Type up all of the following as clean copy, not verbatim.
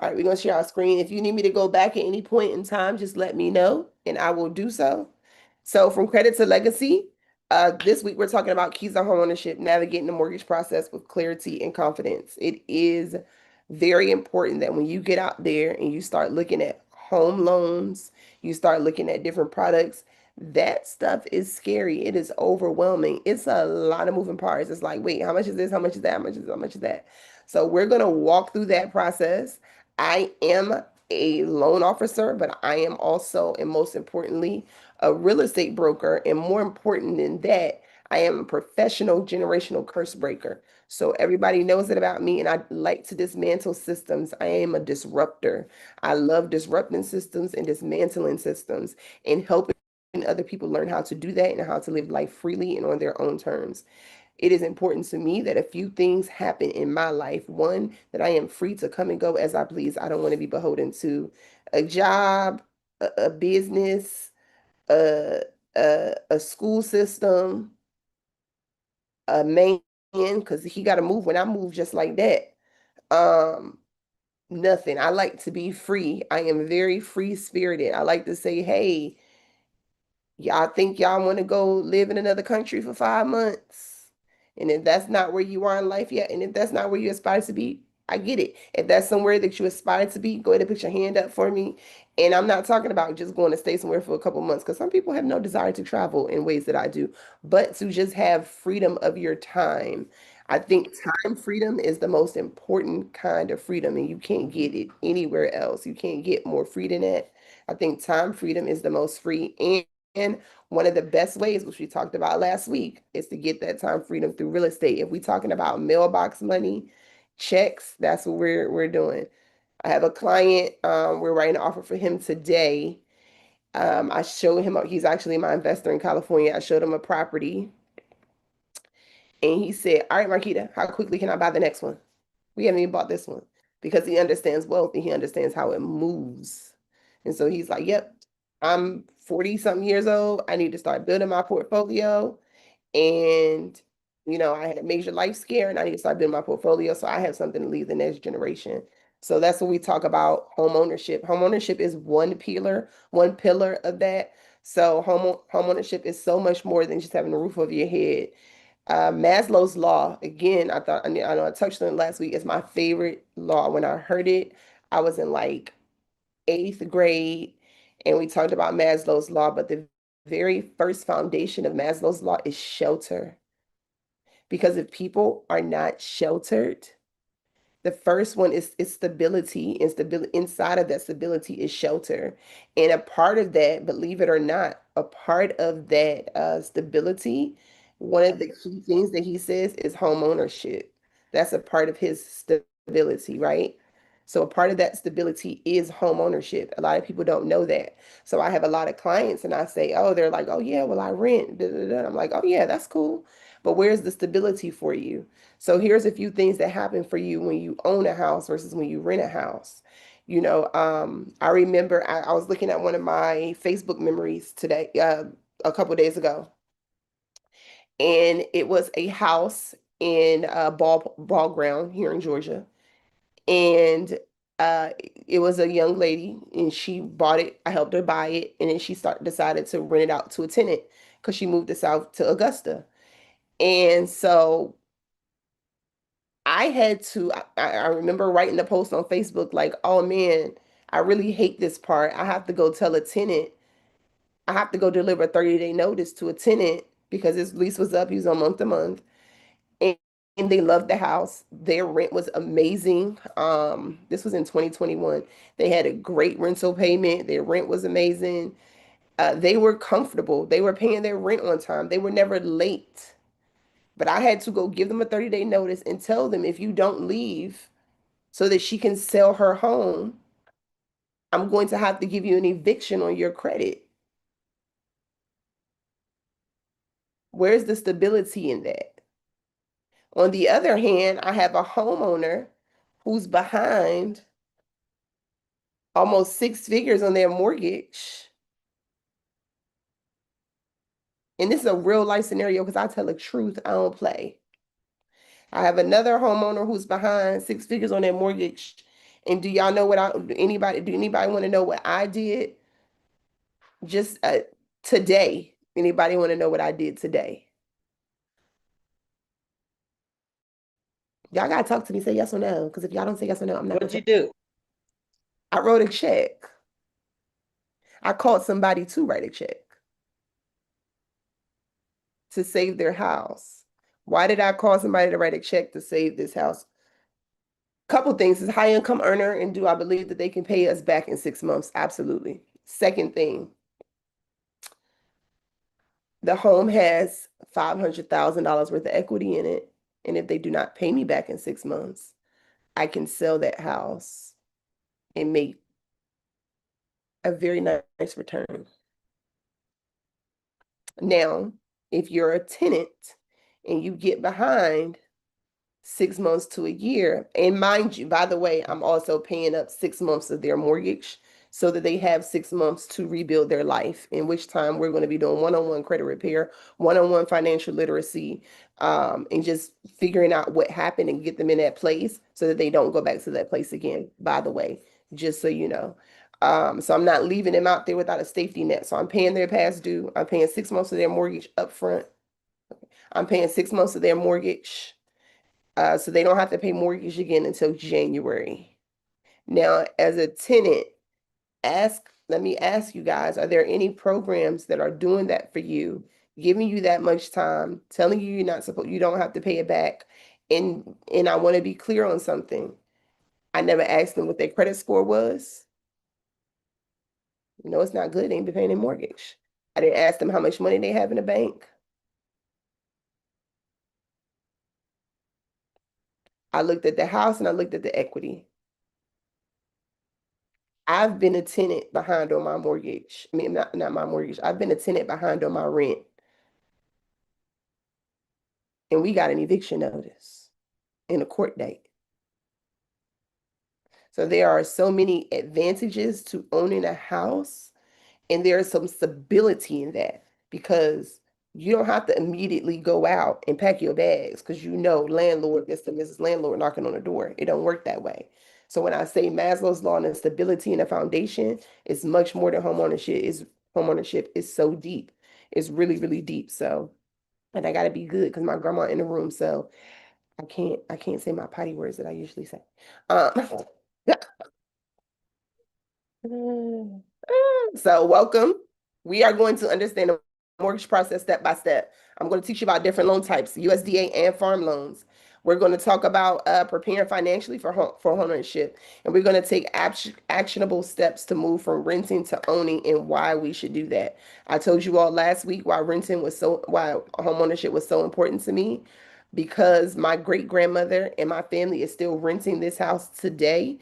All right, we're gonna share our screen. If you need me to go back at any point in time, just let me know and I will do so. So from credit to legacy, this week we're talking about keys to homeownership, navigating the mortgage process with clarity and confidence. It is very important that when you get out there and you start looking at home loans, you start looking at different products, that stuff is scary. It is overwhelming. It's a lot of moving parts. It's like, wait, how much is this? How much is that? How much is how much is that? So we're gonna walk through that process. I am a loan officer, but I am also, and most importantly, a real estate broker. And more important than that, I am a professional generational curse breaker. So everybody knows it about me, and I like to dismantle systems. I am a disruptor. I love disrupting systems and dismantling systems and helping other people learn how to do that and how to live life freely and on their own terms. It is important to me that a few things happen in my life. One, that I am free to come and go as I please. I don't want to be beholden to a job, a business, a, a school system, a man, because he got to move when I move just like that. Um, Nothing. I like to be free. I am very free spirited. I like to say, hey, y'all think y'all want to go live in another country for 5 months? And if that's not where you are in life yet, and if that's not where you aspire to be, I get it. If that's somewhere that you aspire to be, go ahead and put your hand up for me. And I'm not talking about just going to stay somewhere for a couple months, because some people have no desire to travel in ways that I do, but to just have freedom of your time. I think time freedom is the most important kind of freedom, and you can't get it anywhere else. You can't get more free than that. I think time freedom is the most free. And one of the best ways, which we talked about last week, is to get that time freedom through real estate. If we're talking about mailbox money, checks, that's what we're doing. I have a client, we're writing an offer for him today. I showed him, he's actually my investor in California. I showed him a property and he said, all right, Marquita, how quickly can I buy the next one? We haven't even bought this one, because he understands wealth and he understands how it moves. And so he's like, yep, I'm 40 something years old. I need to start building my portfolio. And, I had a major life scare and I need to start building my portfolio so I have something to leave the next generation. So that's when we talk about home ownership. Home ownership is one pillar of that. So home ownership is so much more than just having a roof over your head. Maslow's law, again, I know I touched on it last week. It's my favorite law. When I heard it, I was in like eighth grade, and we talked about Maslow's law, but the very first foundation of Maslow's law is shelter. Because if people are not sheltered, the first one is stability, and stability inside of that stability is shelter. And a part of that, believe it or not, a part of that stability, one of the key things that he says is home ownership. That's a part of his stability, right? So a part of that stability is home ownership. A lot of people don't know that. So I have a lot of clients and I say, oh, they're like, oh yeah, well I rent. Da, da, da. I'm like, oh yeah, that's cool. But where's the stability for you? So here's a few things that happen for you when you own a house versus when you rent a house. I remember I was looking at one of my Facebook memories today, a couple days ago, and it was a house in a ball ground here in Georgia, and uh, it was a young lady, and she bought it. I helped her buy it, and then she decided to rent it out to a tenant because she moved to South to Augusta, and so I had to, I remember writing the post on Facebook like, oh man, I really hate this part. I have to go tell a tenant, I have to go deliver a 30-day notice to a tenant because his lease was up. He was on month to month. And, and they loved the house. Their rent was amazing. This was in 2021. They had a great rental payment. Their rent was amazing. They were comfortable. They were paying their rent on time. They were never late. But I had to go give them a 30-day notice and tell them, if you don't leave so that she can sell her home, I'm going to have to give you an eviction on your credit. Where's the stability in that? On the other hand, I have a homeowner who's behind almost 6 figures on their mortgage. And this is a real life scenario because I tell the truth, I don't play. I have another homeowner who's behind 6 figures on their mortgage, And do y'all know what do anybody want to know what I did just today? Anybody want to know what I did today? Y'all gotta talk to me, say yes or no, because if y'all don't say yes or no, I'm not What'd gonna you say. do? I wrote a check. I called somebody to write a check to save their house. Why did I call somebody to write a check to save this house? Couple things is high income earner, and do I believe that they can pay us back in 6 months? Absolutely. Second thing, the home has $500,000 worth of equity in it. And if they do not pay me back in 6 months, I can sell that house and make a very nice return. Now, if you're a tenant and you get behind 6 months to a year. And mind you, by the way, I'm also paying up 6 months of their mortgage so that they have 6 months to rebuild their life, in which time we're going to be doing one-on-one credit repair, one-on-one financial literacy, and just figuring out what happened and get them in that place so that they don't go back to that place again, by the way, just so you know. So I'm not leaving them out there without a safety net. So I'm paying their past due. I'm paying 6 months of their mortgage up front. I'm paying 6 months of their mortgage so they don't have to pay mortgage again until January. Now, as a tenant, let me ask you guys, are there any programs that are doing that for you, giving you that much time, telling you you don't have to pay it back? And I want to be clear on something. I never asked them what their credit score was. You know, it's not good. They ain't been paying their mortgage. I didn't ask them how much money they have in the bank. I looked at the house and I looked at the equity. I've been a tenant behind on my mortgage. I mean, not my mortgage. I've been a tenant behind on my rent, and we got an eviction notice and a court date. So there are so many advantages to owning a house, and there's some stability in that because you don't have to immediately go out and pack your bags because you know landlord, Mr. and Mrs. Landlord knocking on the door. It don't work that way. So when I say Maslow's law and stability and the foundation, it's much more than homeownership. Homeownership is so deep. It's really, really deep. So, and I gotta be good because my grandma in the room, so I can't say my potty words that I usually say. Um, So welcome. We are going to understand the mortgage process step by step. I'm going to teach you about different loan types, USDA and farm loans. We're going to talk about preparing financially for ownership, and we're going to take actionable steps to move from renting to owning and why we should do that. I told you all last week why homeownership was so important to me because my great grandmother and my family is still renting this house today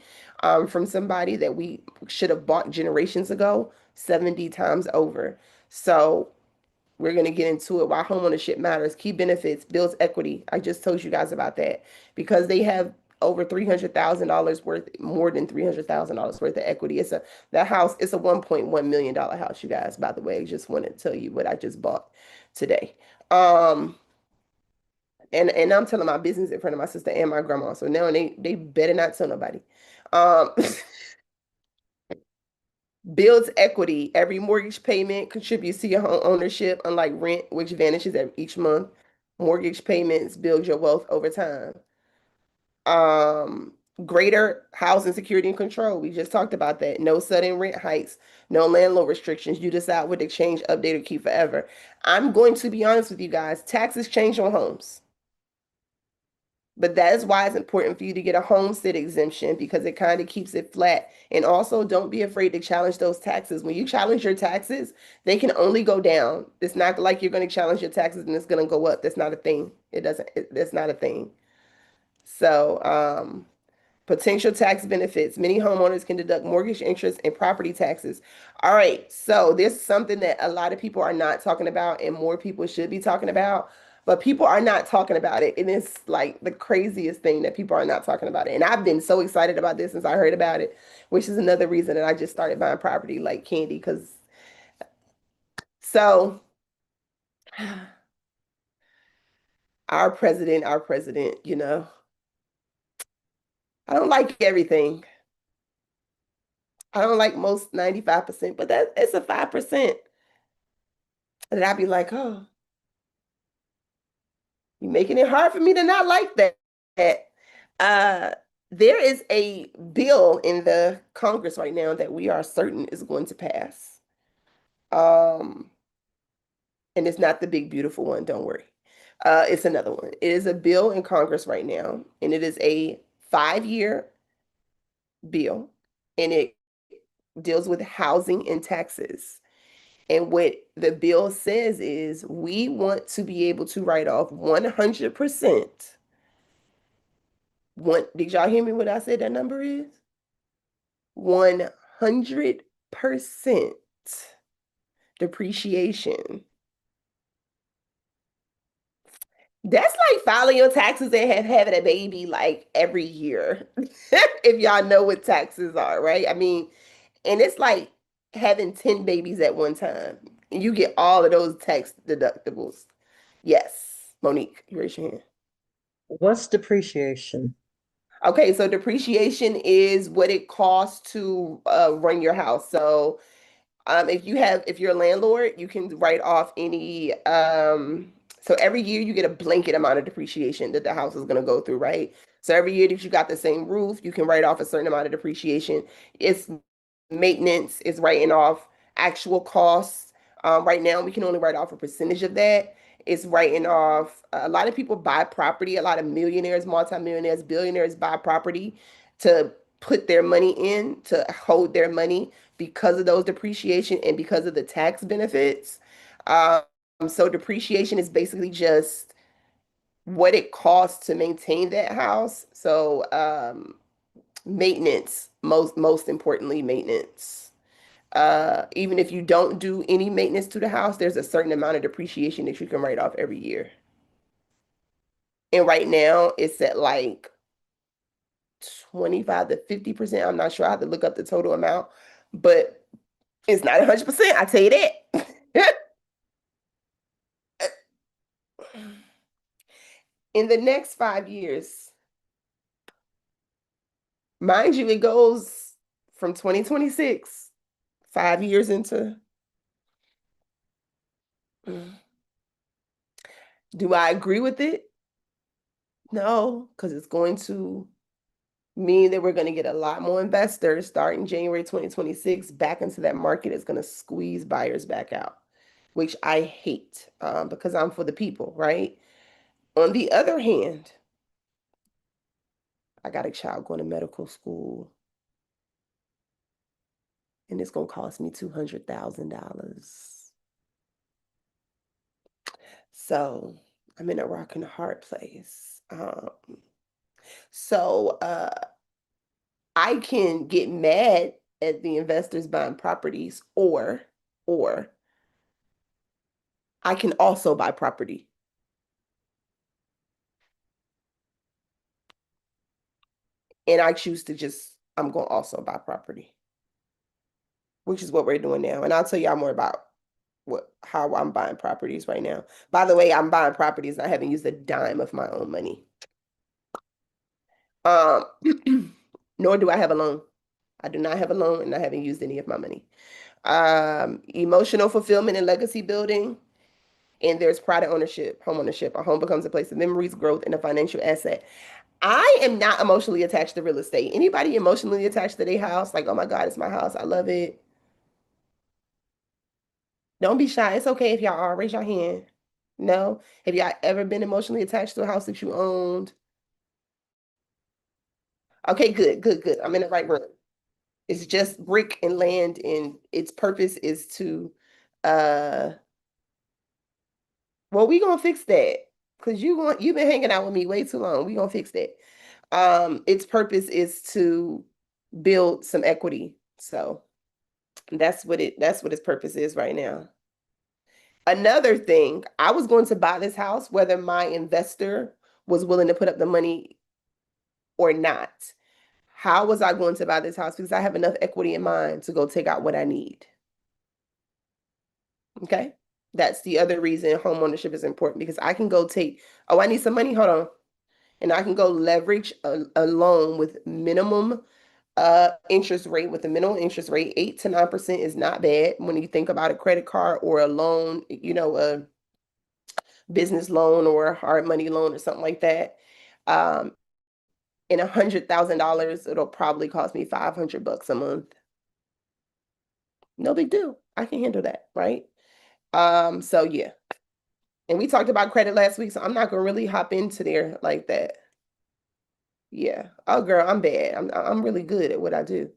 from somebody that we should have bought generations ago 70 times over. So we're going to get into it why homeownership matters, key benefits, builds equity. I just told you guys about that because they have over $300,000 worth, more than $300,000 worth of equity. That house, it's a $1.1 million house, you guys, by the way. I just want to tell you what I just bought today. Um, and I'm telling my business in front of my sister and my grandma. So now they better not tell nobody. Um, builds equity. Every mortgage payment contributes to your home ownership, unlike rent, which vanishes each month. Mortgage payments build your wealth over time. Um, Greater housing security and control. We just talked about that. No sudden rent hikes, no landlord restrictions. You decide what to change, update, or keep forever. I'm going to be honest with you guys. Taxes change on homes. But that is why it's important for you to get a homestead exemption because it kind of keeps it flat. And also, don't be afraid to challenge those taxes. When you challenge your taxes, they can only go down. It's not like you're going to challenge your taxes and it's going to go up. That's not a thing. That's not a thing. So, potential tax benefits. Many homeowners can deduct mortgage interest and property taxes. All right, so there's something that a lot of people are not talking about, and more people should be talking about, but people are not talking about it. And it's like the craziest thing that people are not talking about it. And I've been so excited about this since I heard about it, which is another reason that I just started buying property like candy. Because so our president, I don't like everything. I don't like most 95%, but that it's a 5%. And I'd be like, oh, you're making it hard for me to not like that. Uh, there is a bill in the Congress right now that we are certain is going to pass. Um, and it's not the big, beautiful one, don't worry. It's another one. It is a bill in Congress right now, and it is a 5-year bill, and it deals with housing and taxes. And what the bill says is we want to be able to write off 100%. Did y'all hear me what I said that number is? 100% depreciation. That's like filing your taxes and having a baby like every year. If y'all know what taxes are, right? I mean, and it's like having 10 babies at one time. And you get all of those tax deductibles. Yes. Monique, you raise your hand. What's depreciation? Okay, so depreciation is what it costs to run your house. So if you're a landlord, you can write off any so every year you get a blanket amount of depreciation that the house is going to go through, right? So every year that you got the same roof, you can write off a certain amount of depreciation. It's maintenance, it's writing off actual costs. Right now we can only write off a percentage of that. It's writing off a lot of people buy property, a lot of millionaires, multimillionaires, billionaires buy property to put their money in to hold their money because of those depreciation and because of the tax benefits. Um, so depreciation is basically just what it costs to maintain that house. So maintenance, most importantly, maintenance. Even if you don't do any maintenance to the house, there's a certain amount of depreciation that you can write off every year. And right now it's at like 25 to 50%. I'm not sure. I have to look up the total amount, but it's not 100%. I tell you that. In the next 5 years, mind you, it goes from 2026, 5 years into. Do I agree with it? No, because it's going to mean that we're going to get a lot more investors starting January 2026 back into that market. It's going to squeeze buyers back out, which I hate because I'm for the people, right? On the other hand, I got a child going to medical school and it's going to cost me $200,000. So I'm in a rock and a hard place. So I can get mad at the investors buying properties, or I can also buy property. And I choose to just, I'm going to also buy property, which is what we're doing now. And I'll tell y'all more about how I'm buying properties right now. By the way, I'm buying properties. I haven't used a dime of my own money. Um, nor do I have a loan. I do not have a loan and I haven't used any of my money. Emotional fulfillment and legacy building. And there's pride of ownership, home ownership. A home becomes a place of memories, growth, and a financial asset. I am not emotionally attached to real estate. Anybody emotionally attached to their house? Like, oh my God, it's my house. I love it. Don't be shy. It's okay if y'all are. Raise your hand. No? Have y'all ever been emotionally attached to a house that you owned? Okay, good, good, good. I'm in the right room. It's just brick and land, and its purpose is to well, we gonna fix that. Because you've been hanging out with me way too long. We gonna fix that. Its purpose is to build some equity. So that's what its purpose is right now. Another thing, I was going to buy this house whether my investor was willing to put up the money or not. How was I going to buy this house? Because I have enough equity in mine to go take out what I need. Okay. That's the other reason home ownership is important because I can go take, oh, I need some money. Hold on. And I can go leverage a loan with minimum interest rate with the minimum interest rate. 8 to 9% is not bad when you think about a credit card or a loan, a business loan or a hard money loan or something like that. Um, and $100,000, it'll probably cost me $500 a month. No big deal. I can handle that, right? So yeah. And we talked about credit last week, so I'm not gonna really hop into there like that. Yeah. Oh girl, I'm bad. I'm really good at what I do.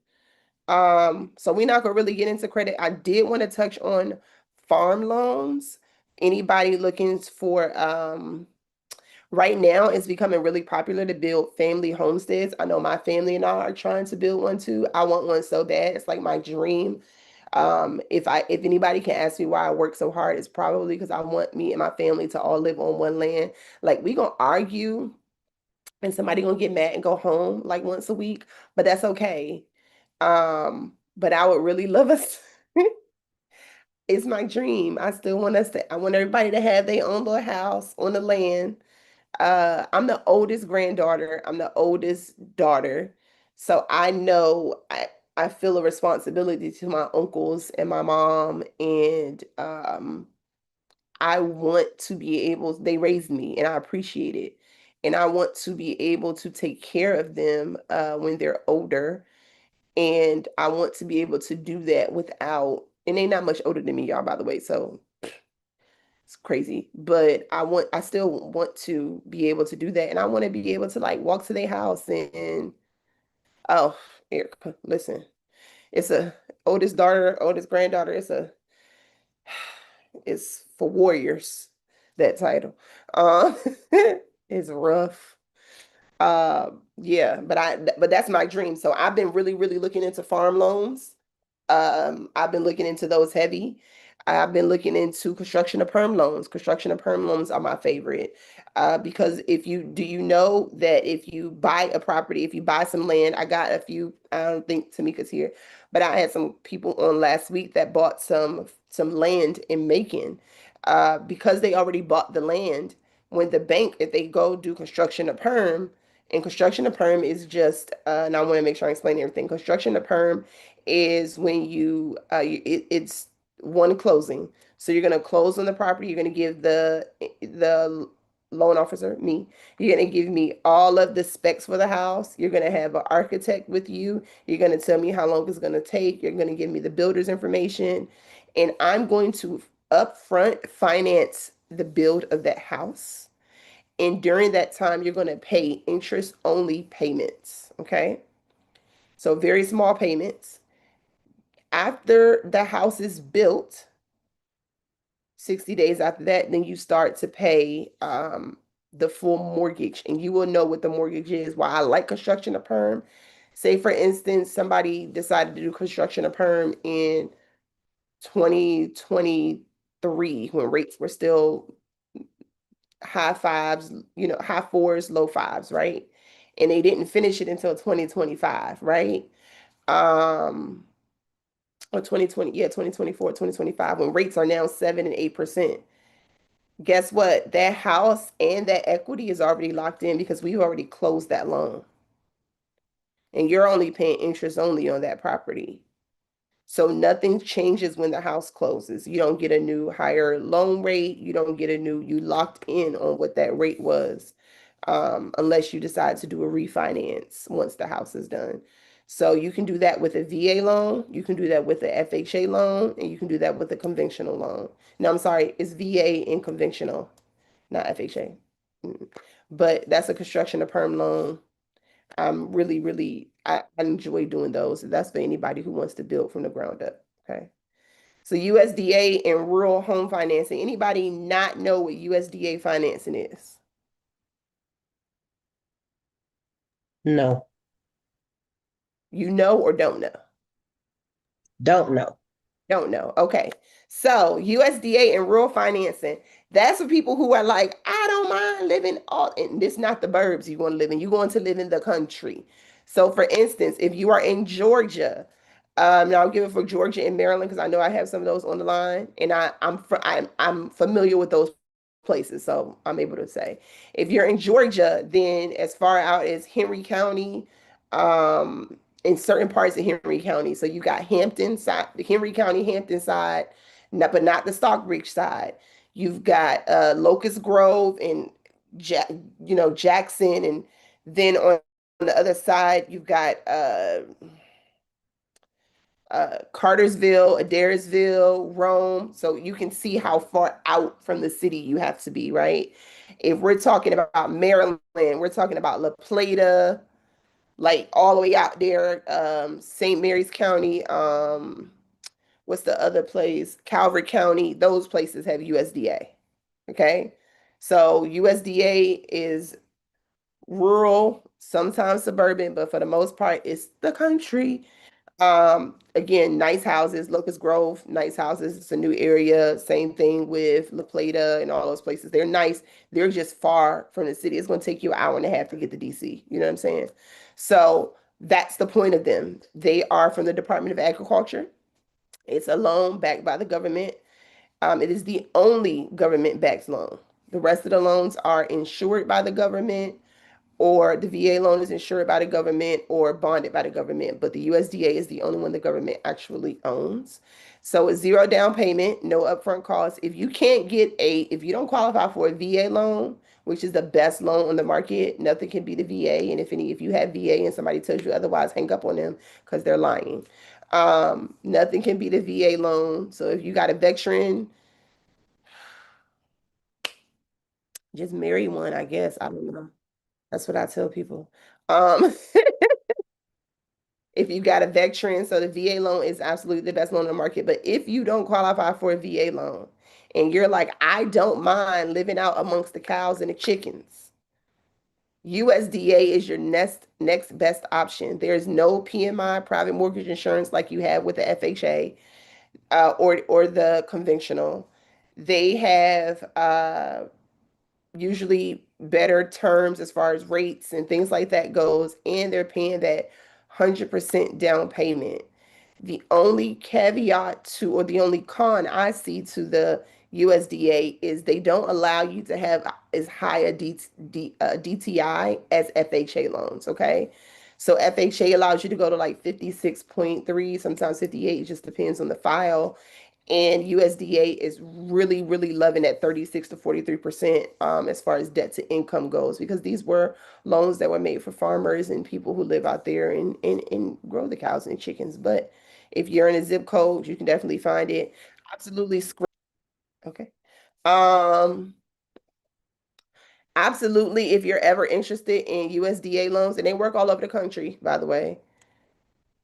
So we're not gonna really get into credit. I did want to touch on farm loans. Anybody looking for right now it's becoming really popular to build family homesteads. I know my family and I are trying to build one too. I want one so bad. It's like my dream. If anybody can ask me why I work so hard, it's probably because I want me and my family to all live on one land. Like we gonna argue and somebody gonna get mad and go home like once a week, but that's okay. But I would really love us. It's my dream. I want everybody to have their own little house on the land. I'm the oldest granddaughter. I'm the oldest daughter. So I feel a responsibility to my uncles and my mom, and I want to be able, they raised me and I appreciate it. And I want to be able to take care of them when they're older. And I want to be able to do that without, and they not much older than me, y'all, by the way. So it's crazy. But I still want to be able to do that. And I want to be able to like walk to their house and oh, Erica, listen, it's a oldest daughter, oldest granddaughter. It's for warriors, that title. Uh, it's rough. Yeah, but that's my dream. So I've been really, really looking into farm loans. I've been looking into those heavy. I've been looking into construction of perm loans. Construction of perm loans are my favorite. Because if you do you know that if you buy a property, if you buy some land, I got a few, I don't think Tamika's here, but I had some people on last week that bought some land in Macon. Because they already bought the land, when the bank, if they go do construction of perm, and construction of perm is just, and I want to make sure I explain everything. Construction of perm is when it's one closing. So you're gonna close on the property. You're gonna give the loan officer, me. You're gonna give me all of the specs for the house. You're gonna have an architect with you. You're gonna tell me how long it's gonna take. You're gonna give me the builder's information, and I'm going to upfront finance the build of that house. And during that time, you're going to pay interest only payments. Okay. So very small payments. After the house is built, 60 days after that, then you start to pay the full mortgage, and you will know what the mortgage is. Why I like construction of perm. Say, for instance, somebody decided to do construction of perm in 2023 when rates were still high fives, high fours, low fives, right? And they didn't finish it until 2025, right? Um, or 2020, yeah, 2024, 2025, when rates are now 7 and 8%. Guess what? That house and that equity is already locked in because we've already closed that loan. And you're only paying interest only on that property. So nothing changes when the house closes. You don't get a new higher loan rate. You don't get you locked in on what that rate was, unless you decide to do a refinance once the house is done. So you can do that with a VA loan, you can do that with a FHA loan, and you can do that with a conventional loan. No, I'm sorry, it's VA and conventional, not FHA. Mm. But that's a construction of perm loan. I'm really, really, I enjoy doing those. That's for anybody who wants to build from the ground up. Okay. So USDA and rural home financing. Anybody not know what USDA financing is? No, You know or don't know? don't know. Don't know. Okay. So USDA and rural financing, that's for people who are like, I don't mind living all, and this not the burbs you want to live in. You want to live in the country. So for instance, if you are in Georgia, now I'll give it for Georgia and Maryland because I know I have some of those on the line, and I'm familiar with those places, so I'm able to say if you're in Georgia, then as far out as Henry County, in certain parts of Henry County. So you got Hampton side, the Henry County Hampton side, but not the Stockbridge side. You've got Locust Grove and Jackson, and then on the other side you've got Cartersville, Adairsville, Rome. So you can see how far out from the city you have to be, right? If we're talking about Maryland, we're talking about La Plata, like all the way out there, St. Mary's County, what's the other place? Calvert County, those places have USDA. Okay. So USDA is rural, sometimes suburban, but for the most part, it's the country. Again, nice houses, Locust Grove, nice houses. It's a new area. Same thing with La Plata and all those places. They're nice. They're just far from the city. It's going to take you an hour and a half to get to DC. You know what I'm saying? So that's the point of them. They are from the Department of Agriculture. It's a loan backed by the government. It is the only government-backed loan. The rest of the loans are insured by the government, or the VA loan is insured by the government or bonded by the government, but the USDA is the only one the government actually owns. So it's zero down payment, no upfront costs. If you don't qualify for a VA loan, which is the best loan on the market, nothing can be the VA. And if you have VA and somebody tells you otherwise, hang up on them because they're lying. Nothing can be the VA loan. So if you got a veteran, just marry one, I guess. I don't know. That's what I tell people. Um, if you got a veteran, so the VA loan is absolutely the best loan on the market. But if you don't qualify for a VA loan and you're like, I don't mind living out amongst the cows and the chickens, USDA is your next best option. There's no PMI, private mortgage insurance, like you have with the FHA, or the conventional. They have usually better terms as far as rates and things like that goes, and they're paying that 100% down payment. The only caveat to, or the only con I see to the USDA is they don't allow you to have as high a DTI as FHA loans, okay? So FHA allows you to go to like 56.3, sometimes 58, it just depends on the file. And USDA is really, really loving at 36 to 43%, as far as debt to income goes, because these were loans that were made for farmers and people who live out there and grow the cows and chickens. But if you're in a zip code, you can definitely find it. Absolutely. Okay. Um, Absolutely. If you're ever interested in USDA loans, and they work all over the country, by the way.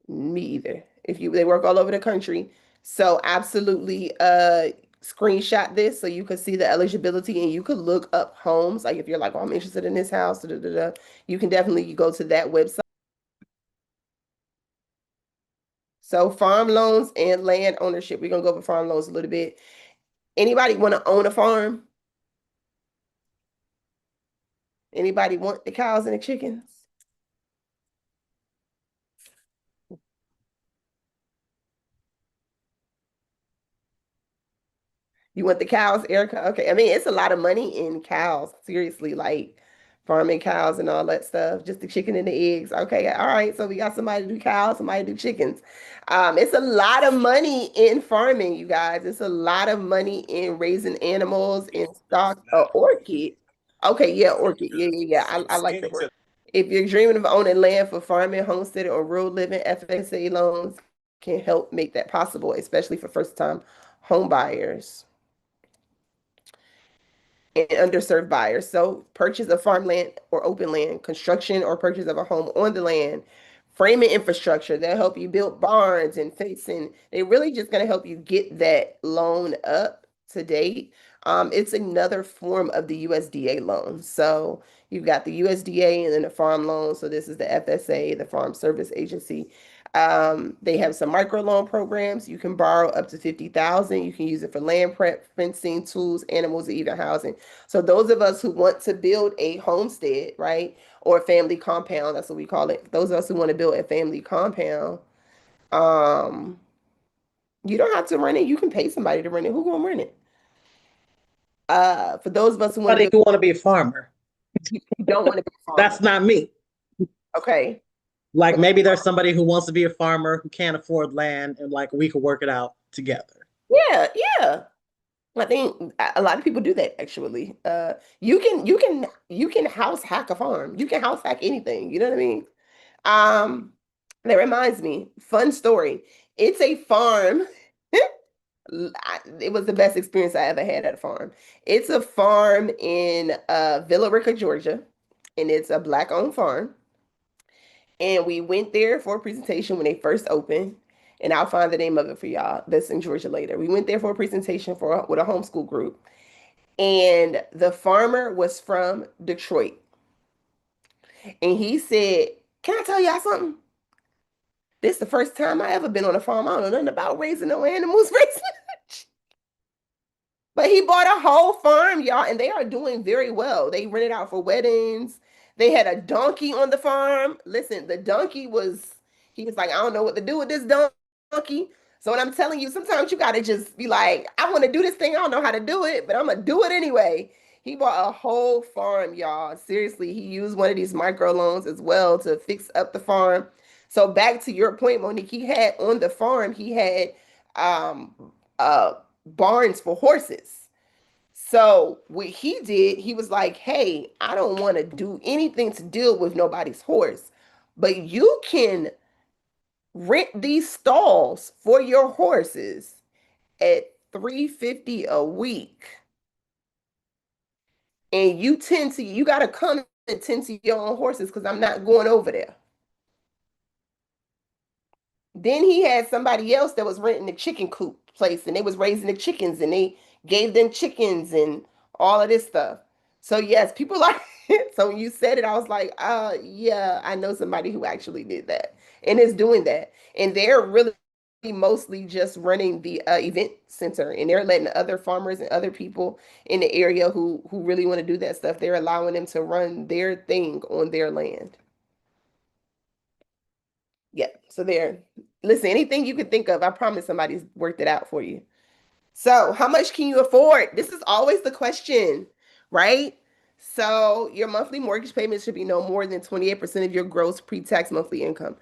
Me either. They work all over the country. So absolutely screenshot this so you could see the eligibility and you could look up homes. Like if you're like, oh, I'm interested in this house, da, da, da, da, you can definitely go to that website. So farm loans and land ownership. We're gonna go over farm loans a little bit. Anybody want to own a farm? Anybody want the cows and the chickens? You want the cows, Erica? Okay. I mean, it's a lot of money in cows. Seriously, like farming cows and all that stuff. Just the chicken and the eggs. Okay. All right. So we got somebody to do cows, somebody to do chickens. It's a lot of money in farming, you guys. It's a lot of money in raising animals in stock. Orchid. Okay. Yeah. Orchid. Yeah. Yeah. Yeah. I like the orchid. If you're dreaming of owning land for farming, homesteading, or rural living, FSA loans can help make that possible, especially for first-time home buyers and underserved buyers. So purchase of farmland or open land, construction or purchase of a home on the land, framing infrastructure. They'll help you build barns and fencing. They're really just going to help you get that loan up to date. It's another form of the USDA loan. So you've got the USDA and then the farm loan. So this is the FSA, the Farm Service Agency. They have some microloan programs. You can borrow up to 50,000. You can use it for land prep, fencing, tools, animals, and even housing. So those of us who want to build a homestead, right, or a family compound, that's what we call it. Those of us who want to build a family compound, um, you don't have to rent it. You can pay somebody to rent it. Who gonna rent it? For those of us who want But to if build, you want to be a farmer, you don't want to be a farmer. that's not me. Okay. Like maybe there's somebody who wants to be a farmer who can't afford land, and like we could work it out together. Yeah, yeah. I think a lot of people do that actually. You can house hack a farm. You can house hack anything. You know what I mean? Um, that reminds me, fun story. It's a farm. It was the best experience I ever had at a farm. It's a farm in Villa Rica, Georgia, and it's a black-owned farm. And we went there for a presentation when they first opened. And I'll find the name of it for y'all. That's in Georgia later. We went there for a presentation with a homeschool group. And the farmer was from Detroit. And he said, "Can I tell y'all something? This is the first time I ever been on a farm. I don't know nothing about raising no animals, raising." But he bought a whole farm, y'all, and they are doing very well. They rented out for weddings. They had a donkey on the farm. Listen, the donkey was, he was like, "I don't know what to do with this donkey." So what I'm telling you, sometimes you got to just be like, "I want to do this thing. I don't know how to do it, but I'm going to do it anyway." He bought a whole farm, y'all. Seriously, he used one of these micro loans as well to fix up the farm. So back to your point, Monique, he had on the farm, he had um uh barns for horses. So what he did, he was like, "Hey, I don't want to do anything to deal with nobody's horse, but you can rent these stalls for your horses at 350 a week. And you gotta come and tend to your own horses because I'm not going over there." Then he had somebody else that was renting the chicken coop place and they was raising the chickens and they gave them chickens and all of this stuff. So yes, people are so when you said it, I was like, yeah, I know somebody who actually did that and is doing that. And they're really mostly just running the event center and they're letting other farmers and other people in the area who really want to do that stuff, they're allowing them to run their thing on their land. Yeah. So there. Listen, anything you can think of, I promise somebody's worked it out for you. So, how much can you afford? This is always the question, right? So, your monthly mortgage payment should be no more than 28% of your gross pre-tax monthly income.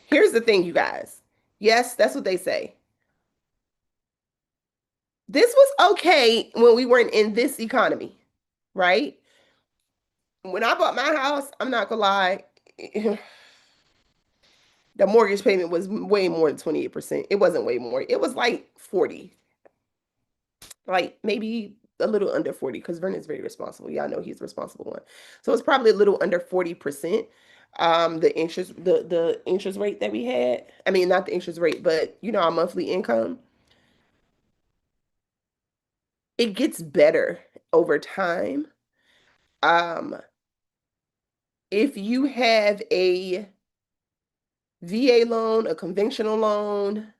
Here's the thing, you guys. Yes, that's what they say. This was okay when we weren't in this economy, right? When I bought my house, I'm not gonna lie, the mortgage payment was way more than 28%. It wasn't way more. It was like 40, like maybe a little under 40 because Vernon's very responsible. Y'all know he's the responsible one. So it's probably a little under 40%. The interest rate that we had. I mean, not the interest rate, but our monthly income. It gets better over time. Um, if you have a VA loan, a conventional loan,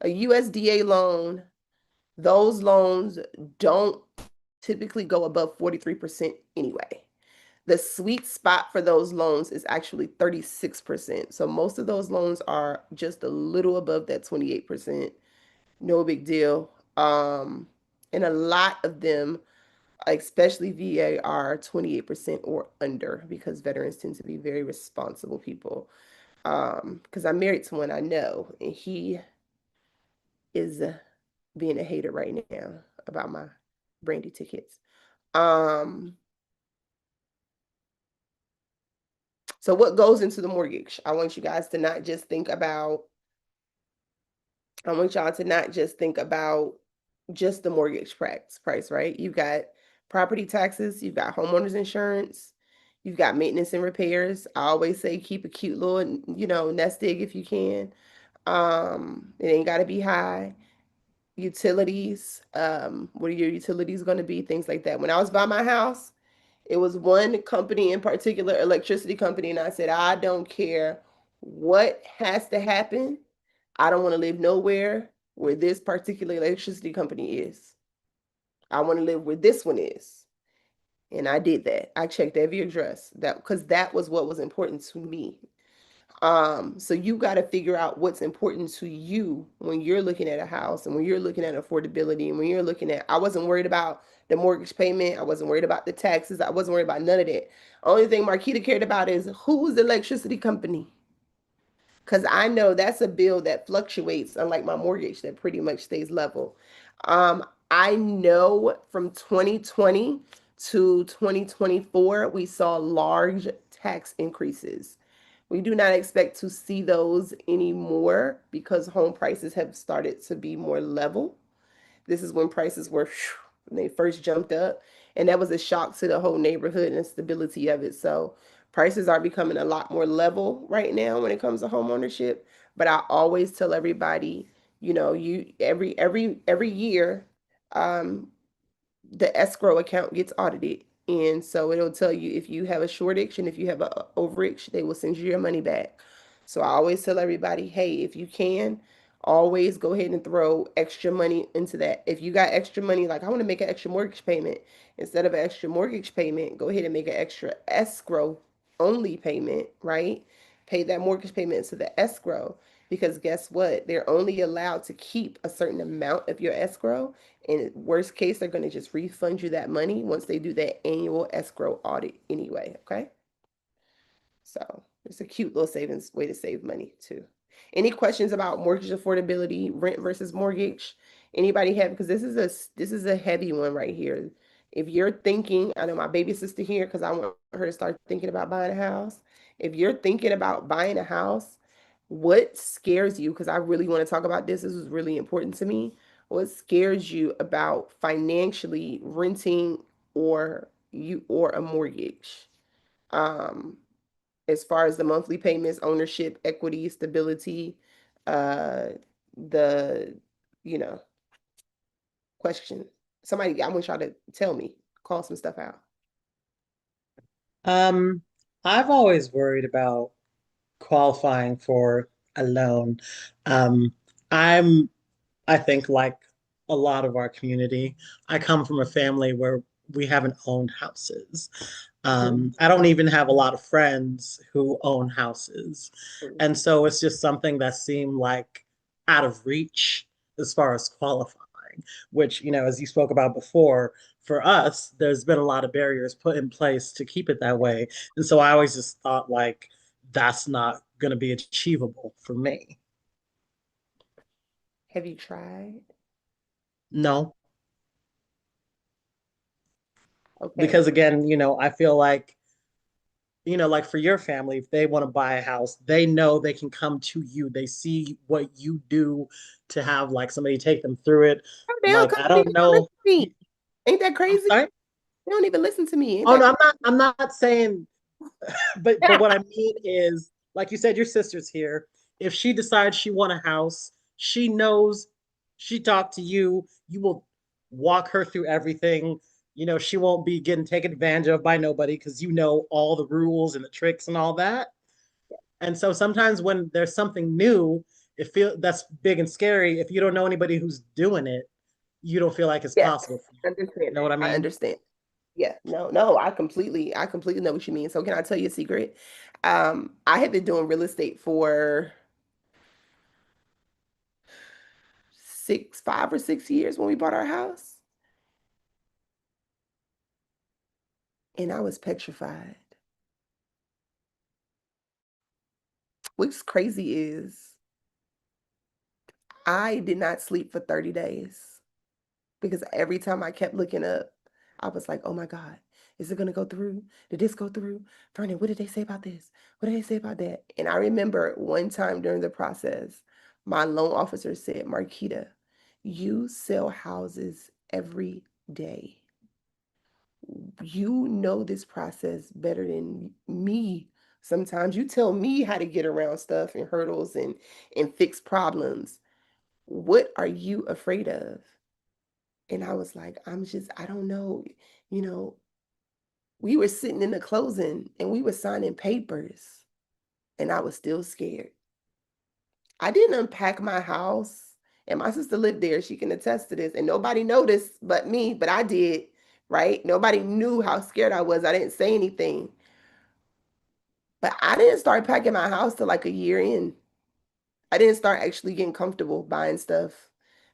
a USDA loan, those loans don't typically go above 43% anyway. The sweet spot for those loans is actually 36%. So most of those loans are just a little above that 28%. No big deal. And a lot of them, especially VA, are 28% or under because veterans tend to be very responsible people. Because I'm married to one I know, and he is being a hater right now about my brandy tickets. Um, so what goes into the mortgage? I want you guys to not just think about, I want y'all to not just think about just the mortgage price, right? You've got property taxes, you've got homeowners insurance, you've got maintenance and repairs. I always say keep a cute little, nest egg if you can. It ain't got to be high. Utilities, what are your utilities going to be? Things like that. When I was buying my house, it was one company in particular, electricity company, and I said, I don't care what has to happen. I don't want to live nowhere where this particular electricity company is. I want to live where this one is. And I did that. I checked every address that because that was what was important to me. So you got to figure out what's important to you when you're looking at a house and when you're looking at affordability and when you're looking at, I wasn't worried about the mortgage payment. I wasn't worried about the taxes. I wasn't worried about none of that. Only thing Marquita cared about is who's the electricity company. Because I know that's a bill that fluctuates, unlike my mortgage that pretty much stays level. I know from 2020 to 2024, we saw large tax increases. We do not expect to see those anymore because home prices have started to be more level. This is when prices were, when they first jumped up. And that was a shock to the whole neighborhood and stability of it. So prices are becoming a lot more level right now when it comes to home ownership. But I always tell everybody, you every year, um, the escrow account gets audited. And so it'll tell you if you have a shortage and if you have a overage, they will send you your money back. So I always tell everybody, hey, if you can, always go ahead and throw extra money into that. If you got extra money, like I want to make an extra mortgage payment, instead of an extra mortgage payment, go ahead and make an extra escrow only payment, right? Pay that mortgage payment to the escrow because guess what? They're only allowed to keep a certain amount of your escrow. In worst case, they're going to just refund you that money once they do that annual escrow audit anyway. Okay. So it's a cute little savings way to save money too. Any questions about mortgage affordability, rent versus mortgage? Anybody have, because this is a heavy one right here. If you're thinking, I know my baby sister here because I want her to start thinking about buying a house. If you're thinking about buying a house, what scares you? Because I really want to talk about this. This is really important to me. What scares you about financially renting or a mortgage? Um, as far as the monthly payments, ownership, equity, stability, uh, the, you know, question. Somebody, I want y'all to tell me, call some stuff out. Um, I've always worried about qualifying for a loan. Um, I'm, I think, like a lot of our community, I come from a family where we haven't owned houses. Mhm. I don't even have a lot of friends who own houses. And so it's just something that seemed like out of reach as far as qualifying, which, as you spoke about before, for us, there's been a lot of barriers put in place to keep it that way. And so I always just thought like that's not going to be achievable for me. Have you tried? No, Okay. because again, I feel like like for your family, if they want to buy a house, they know they can come to you. They see what you do to have like somebody take them through it. Oh, they don't Like, come I to me, don't they don't listen know. to me. Ain't that I'm crazy? sorry. They don't even listen to me. Ain't Oh that no, I'm not saying, but crazy? what I mean is, like you said, your sister's here. If she decides she want a house, she knows she talked to you. You will walk her through everything. She won't be getting taken advantage of by nobody because you know all the rules and the tricks and all that. And so sometimes when there's something new, it feel that's big and scary. If you don't know anybody who's doing it, you don't feel like it's Yes, possible for you. I understand You know that. what I I mean? understand. Yeah, no, I completely know what you mean. So can I tell you a secret? I have been doing real estate for 5 or 6 years when we bought our house, and I was petrified. What's crazy is I did not sleep for 30 days because every time I kept looking up, I was like, oh my God, is it going to go through? Did this go through? Vernon, what did they say about this? What did they say about that? And I remember one time during the process, my loan officer said, Marquetta, you sell houses every day. You know this process better than me. Sometimes you tell me how to get around stuff and hurdles and fix problems. What are you afraid of? And I was like, I don't know. You know, we were sitting in the closing and we were signing papers and I was still scared. I didn't unpack my house and my sister lived there. She can attest to this. And nobody noticed but me, but I did, right? Nobody knew how scared I was. I didn't say anything. But I didn't start packing my house till like a year in. I didn't start actually getting comfortable buying stuff,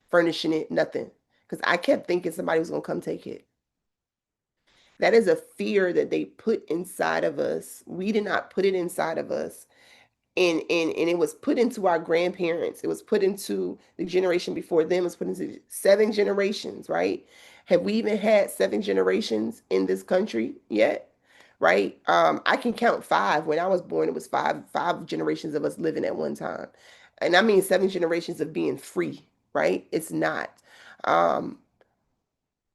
furnishing it, nothing. Because I kept thinking somebody was going to come take it. That is a fear that they put inside of us. We did not put it inside of us. and it was put into our grandparents, it was put into the generation before them, it was put into 7 generations, right? Have we even had 7 generations in this country yet? Right? I can count 5. When I was born, it was five generations of us living at one time. And I mean 7 generations of being free, right? It's not. Um,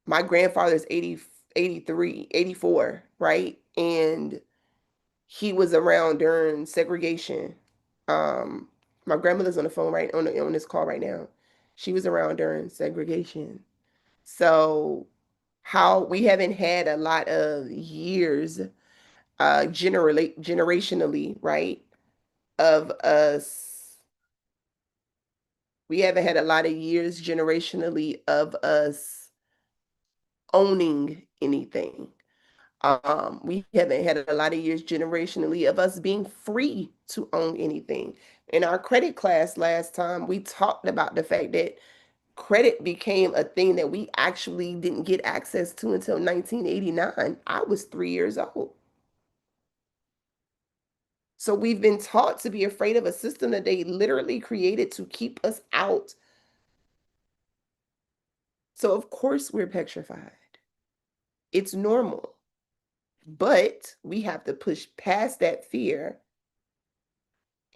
my grandfather's 80, 83, 84, right? And he was around during segregation. Um, my grandmother's on the phone on this call right now. She was around during segregation. So how we haven't had a lot of years generationally, right? Of us, we haven't had a lot of years generationally of us owning anything. We haven't had a lot of years generationally of us being free to own anything. In our credit class last time, we talked about the fact that credit became a thing that we actually didn't get access to until 1989. I was 3 years old. So we've been taught to be afraid of a system that they literally created to keep us out. So of course we're petrified. It's normal. But we have to push past that fear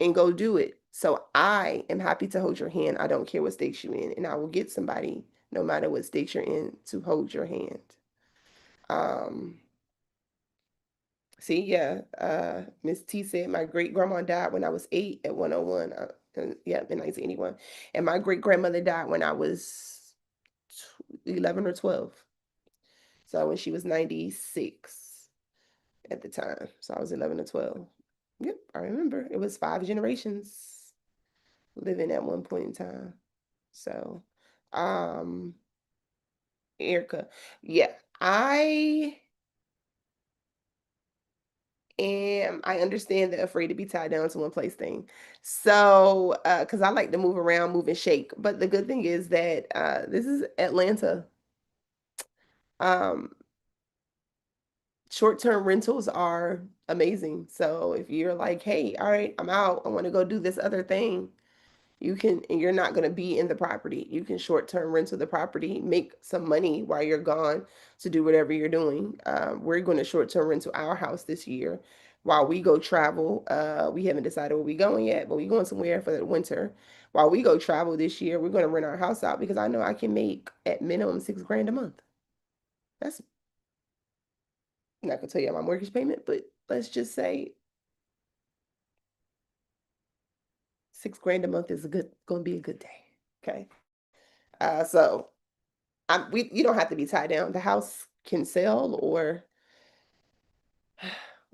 and go do it. So I am happy to hold your hand. I don't care what stakes you're in, and I will get somebody, no matter what stakes you're in, to hold your hand. Um, See, yeah, Miss T said my great grandma died when I was 8 at 101. Yeah, in 1981. And my great grandmother died when I was 11 or 12. So when she was 96 at the time. So I was 11 or 12. Yep, I remember. It was 5 generations living at one point in time. So, um, Erica, yeah, I understand the afraid to be tied down to one place thing. So, because I like to move around, move and shake. But the good thing is that this is Atlanta. Um, Short-term rentals are amazing. So if you're like, hey, all right, I'm out, I want to go do this other thing, you can, and you're not going to be in the property. You can short-term rental the property, make some money while you're gone to do whatever you're doing. We're going to short-term rental our house this year while we go travel. We haven't decided where we're going yet, but we're going somewhere for the winter. While we go travel this year, we're going to rent our house out because I know I can make at minimum 6 grand a month. That's I'm not gonna tell you my mortgage payment, but let's just say 6 grand a month is gonna be a good day. Okay. So you don't have to be tied down. The house can sell, or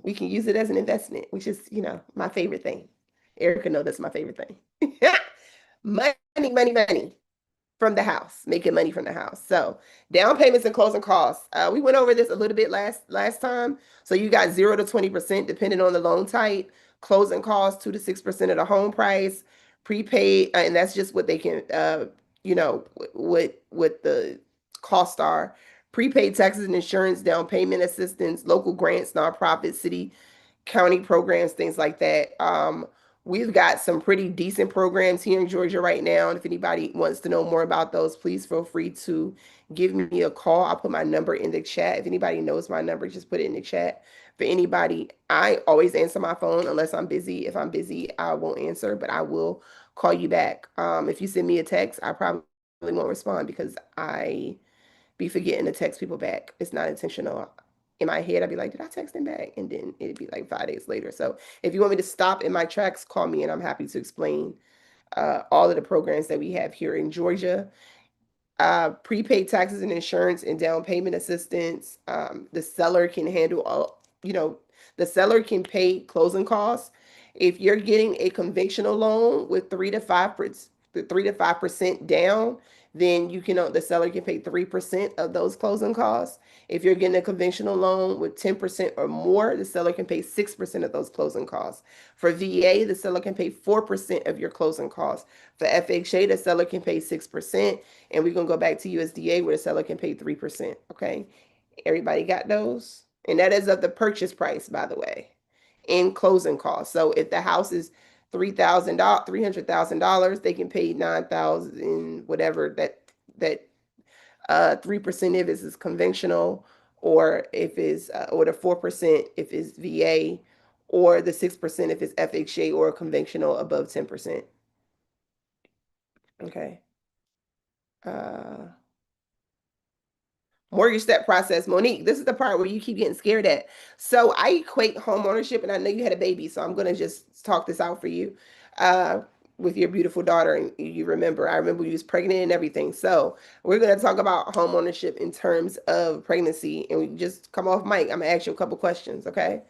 we can use it as an investment, which is, my favorite thing. Erica know that's my favorite thing. Money, money, money from the house, making money from the house. So down payments and closing costs. We went over this a little bit last time. So you got 0 to 20% depending on the loan type. Closing costs 2 to 6% of the home price. Prepaid, and that's just what they can, what the costs are. Prepaid taxes and insurance, down payment assistance, local grants, nonprofit, city county programs, things like that. We've got some pretty decent programs here in Georgia right now. And if anybody wants to know more about those, please feel free to give me a call. I'll put my number in the chat. If anybody knows my number, just put it in the chat. For anybody, I always answer my phone unless I'm busy. If I'm busy, I won't answer, but I will call you back. If you send me a text, I probably won't respond because I be forgetting to text people back. It's not intentional. In my head, I'd be like, did I text him back? And then it'd be like 5 days later. So if you want me to stop in my tracks, call me and I'm happy to explain all of the programs that we have here in Georgia. Prepaid taxes and insurance and down payment assistance. The seller can handle the seller can pay closing costs. If you're getting a conventional loan with 3 to 5% down, then the seller can pay 3% of those closing costs. If you're getting a conventional loan with 10% or more, the seller can pay 6% of those closing costs. For VA, the seller can pay 4% of your closing costs. For FHA, the seller can pay 6%. And we're going to go back to USDA where the seller can pay 3%. Okay. Everybody got those? And that is of the purchase price, by the way, in closing costs. So if the house is $3,000, $300,000, they can pay 9,000, whatever that 3% if it's conventional, or if it's or the 4% if it's VA, or the 6% if it's FHA or conventional above 10%. Okay. Uh, Mortgage step process. Monique, this is the part where you keep getting scared at. So I equate home ownership, and I know you had a baby, so I'm gonna just talk this out for you. Uh, with your beautiful daughter, and you remember, I remember you was pregnant and everything. So we're gonna talk about home ownership in terms of pregnancy, and we just come off mic. I'm gonna ask you a couple questions, okay?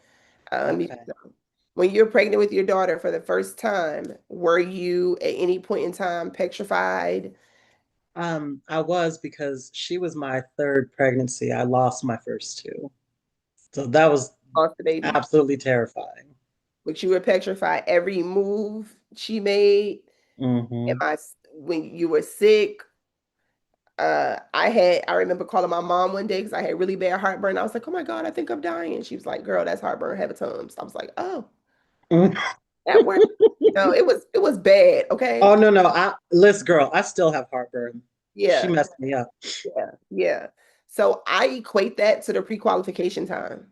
Um, Okay. when you're pregnant with your daughter for the first time, were you at any point in time petrified? I was because she was my third pregnancy. I lost my first two. So that was Lost the baby, absolutely terrifying. but you were petrified every move she made. Am Hmm. I when you were sick? I remember calling my mom one day because I had really bad heartburn. I was like, "Oh my God, I think I'm dying." She was like, "Girl, that's heartburn, have a Tums." I was like, "Oh, that worked." No, it was bad. Okay, Oh no, no. Listen, girl, I still have heartburn. She yeah, messed me up. yeah, yeah. So I equate that to the pre-qualification time.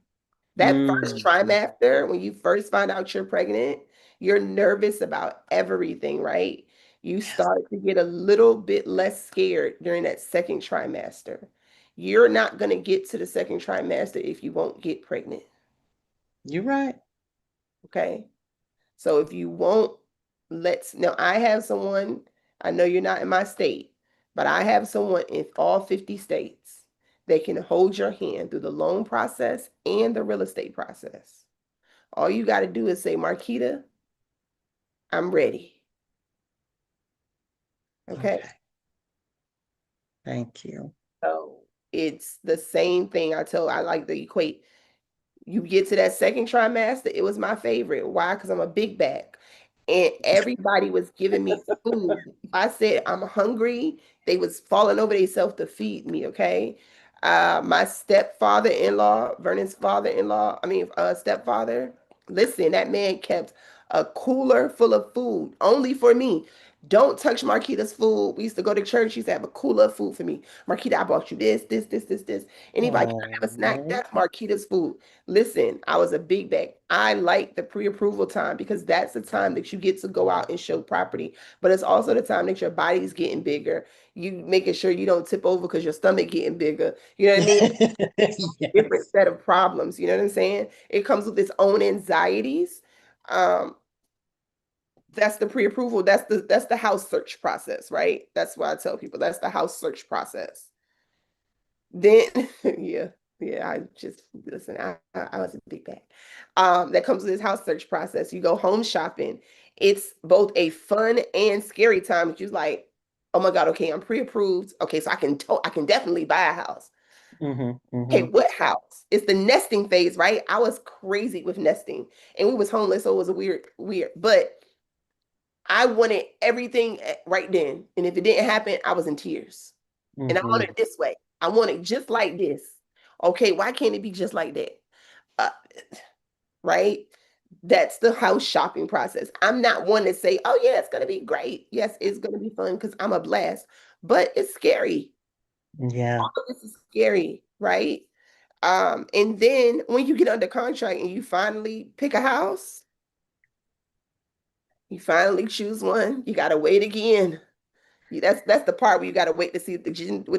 That first Mm. trimester, when you first find out you're pregnant, you're nervous about everything, right? You Yes, start to get a little bit less scared during that second trimester. You're not going to get to the second trimester if you won't get pregnant, you're right. okay? So if you won't, now I have someone, I know you're not in my state, but I have someone in all 50 states that can hold your hand through the loan process and the real estate process. All you got to do is say, Marquita, I'm ready. Okay. Okay. Thank you. So it's the same thing I like to equate. You get to that second trimester, it was my favorite. Why? Because I'm a big back. And everybody was giving me food. If I said I'm hungry, they was falling over themselves to feed me, okay? My stepfather-in-law, Vernon's father-in-law, stepfather, listen, that man kept a cooler full of food only for me. Don't touch Marquita's food. We used to go to church. She used to have a cooler of food for me. Marquita, I bought you this. Anybody can I have a snack? Oh, That's Marquita's food. Listen, I was a big bag. I like the pre-approval time because that's the time that you get to go out and show property. But it's also the time that your body's getting bigger. You making sure you don't tip over because your stomach getting bigger. You know what I mean? Different yes. set of problems. You know what I'm saying? It comes with its own anxieties. Um, that's the pre-approval. That's the house search process, right? That's why I tell people that's the house search process. Then, yeah, yeah, I just listen. I was a big bag. That comes with this house search process. You go home shopping. It's both a fun and scary time. It's just like, oh my God, okay, I'm pre-approved. Okay, so I can definitely buy a house. Hmm. Okay, Hmm. what house? It's the nesting phase, right? I was crazy with nesting, and we was homeless, so it was a weird. But I wanted everything right then, and if it didn't happen, I was in tears. And I want Hmm. it this way. I want it just like this. Okay, why can't it be just like that? Uh, right? That's the house shopping process. I'm not one to say, oh, yeah, it's going to be great. Yes, it's going to be fun because I'm a blast, but it's scary. Yeah. All of this is scary, right? And then when you get under contract and you finally pick a house, you finally choose one, you got to wait again. That's the part where you got to wait to see what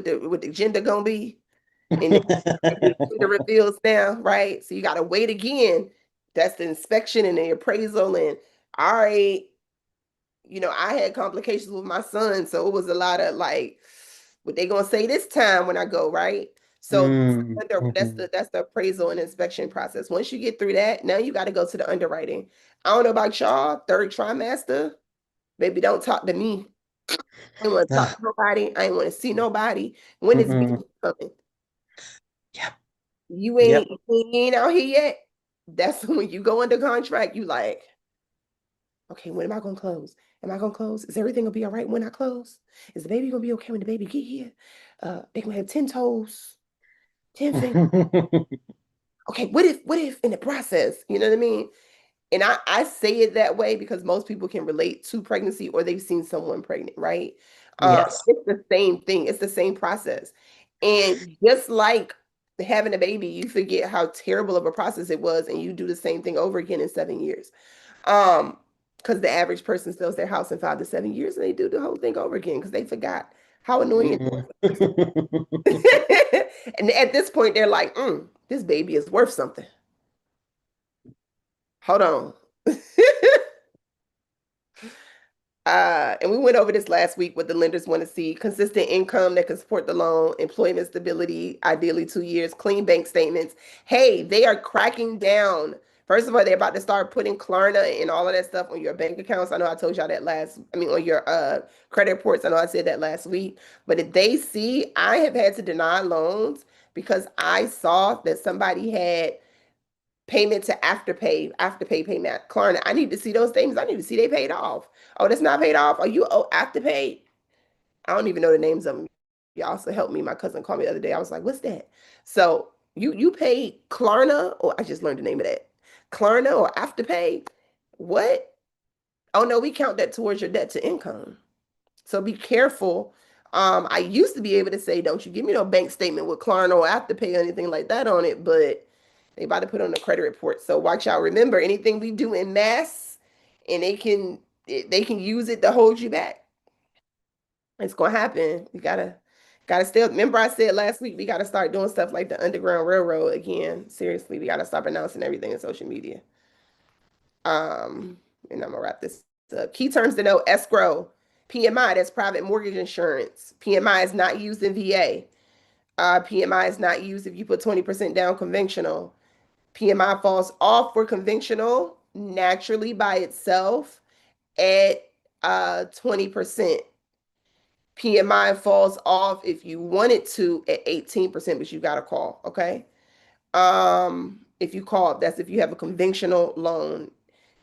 the gender gonna be. And then they do the gender reveals now, right? So you gotta wait again. That's the inspection and the appraisal. And all right, I had complications with my son, so it was a lot of like, what they gonna say this time when I go, right? So Mm. that's Hmm. the appraisal and inspection process. Once you get through that, now you got to go to the underwriting. I don't know about y'all, third trimester, baby, don't talk to me. I ain't want to talk to nobody. I ain't want to see nobody. When is Hmm. baby coming? Yep. You Yep. ain't out here yet. That's when you go under contract. You like, okay, when am I gonna close? Am I gonna close? Is everything gonna be all right when I close? Is the baby gonna be okay when the baby get here? They gonna have 10 toes, 10 fingers. Okay, what if in the process, you know what I mean? and I say it that way because most people can relate to pregnancy or they've seen someone pregnant, right? Yes. It's the same thing. It's the same process. And just like having a baby, you forget how terrible of a process it was, and you do the same thing over again in 7 years. Um, because the average person sells their house in 5 to 7 years, and they do the whole thing over again because they forgot how annoying it was. Mhm. And at this point, they're like, this baby is worth something. Hold on. And we went over this last week. What the lenders want to see: consistent income that can support the loan, employment stability, ideally 2 years, clean bank statements. Hey, they are cracking down. First of all, they're about to start putting Klarna and all of that stuff on your bank accounts. I know I told y'all that on your credit reports. I know I said that last week. But if they see, I have had to deny loans because I saw that somebody had payment to afterpay payment. Klarna, I need to see those things. I need to see they paid off. Oh, that's not paid off. Are you afterpay? I don't even know the names of them. Y'all also helped me. My cousin called me the other day. I was like, what's that? So you pay Klarna, or I just learned the name of that. Klarna or afterpay? What? Oh no, we count that towards your debt to income. So be careful. I used to be able to say, don't you give me no bank statement with Klarna or afterpay or anything like that on it, but they about to put on a credit report. So watch out. Remember, anything we do in mass, and they can use it to hold you back. It's gonna happen. We gotta still remember I said last week we gotta start doing stuff like the Underground Railroad again. Seriously, we gotta stop announcing everything in social media. Um, and I'm gonna wrap this up. Key terms to know: escrow, PMI, that's private mortgage insurance. PMI is not used in VA. PMI is not used if you put 20% down conventional. PMI falls off for conventional naturally by itself at 20%. PMI falls off if you want it to at 18%, but you got to call, okay? If you call, that's if you have a conventional loan.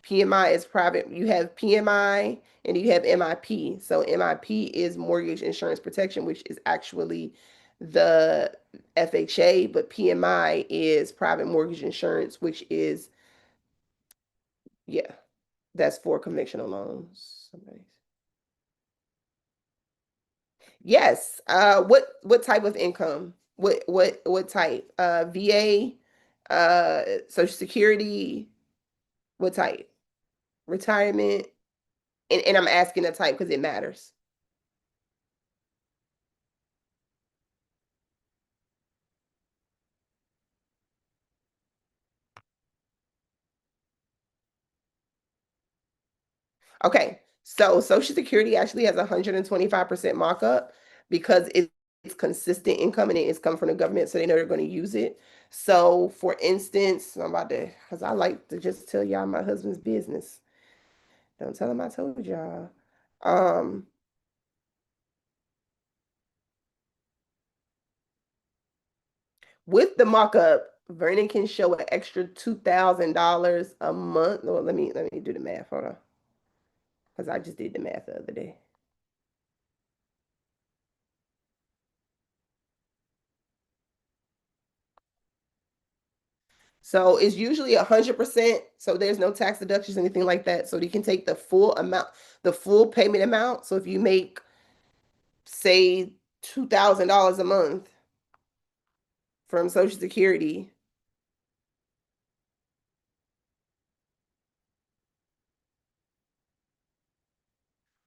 PMI is private. You have PMI and you have MIP. So MIP is mortgage insurance protection, which is actually the FHA, but PMI is private mortgage insurance, which is, yeah, that's for conventional loans. Yes. What type of income? What type? VA, Social Security, what type? Retirement. And I'm asking the type because it matters. Okay. So Social Security actually has 125% markup because it's consistent income and it's come from the government, so they know they're going to use it. So for instance, I'm about to, because I like to just tell y'all my husband's business. Don't tell him I told y'all. Um, with the markup, Vernon can show an extra $2,000 a month. Well, let me do the math. Hold on, because I just did the math the other day. So it's usually 100%. So there's no tax deductions, anything like that. So you can take the full amount, the full payment amount. So if you make, say, $2,000 a month from Social Security,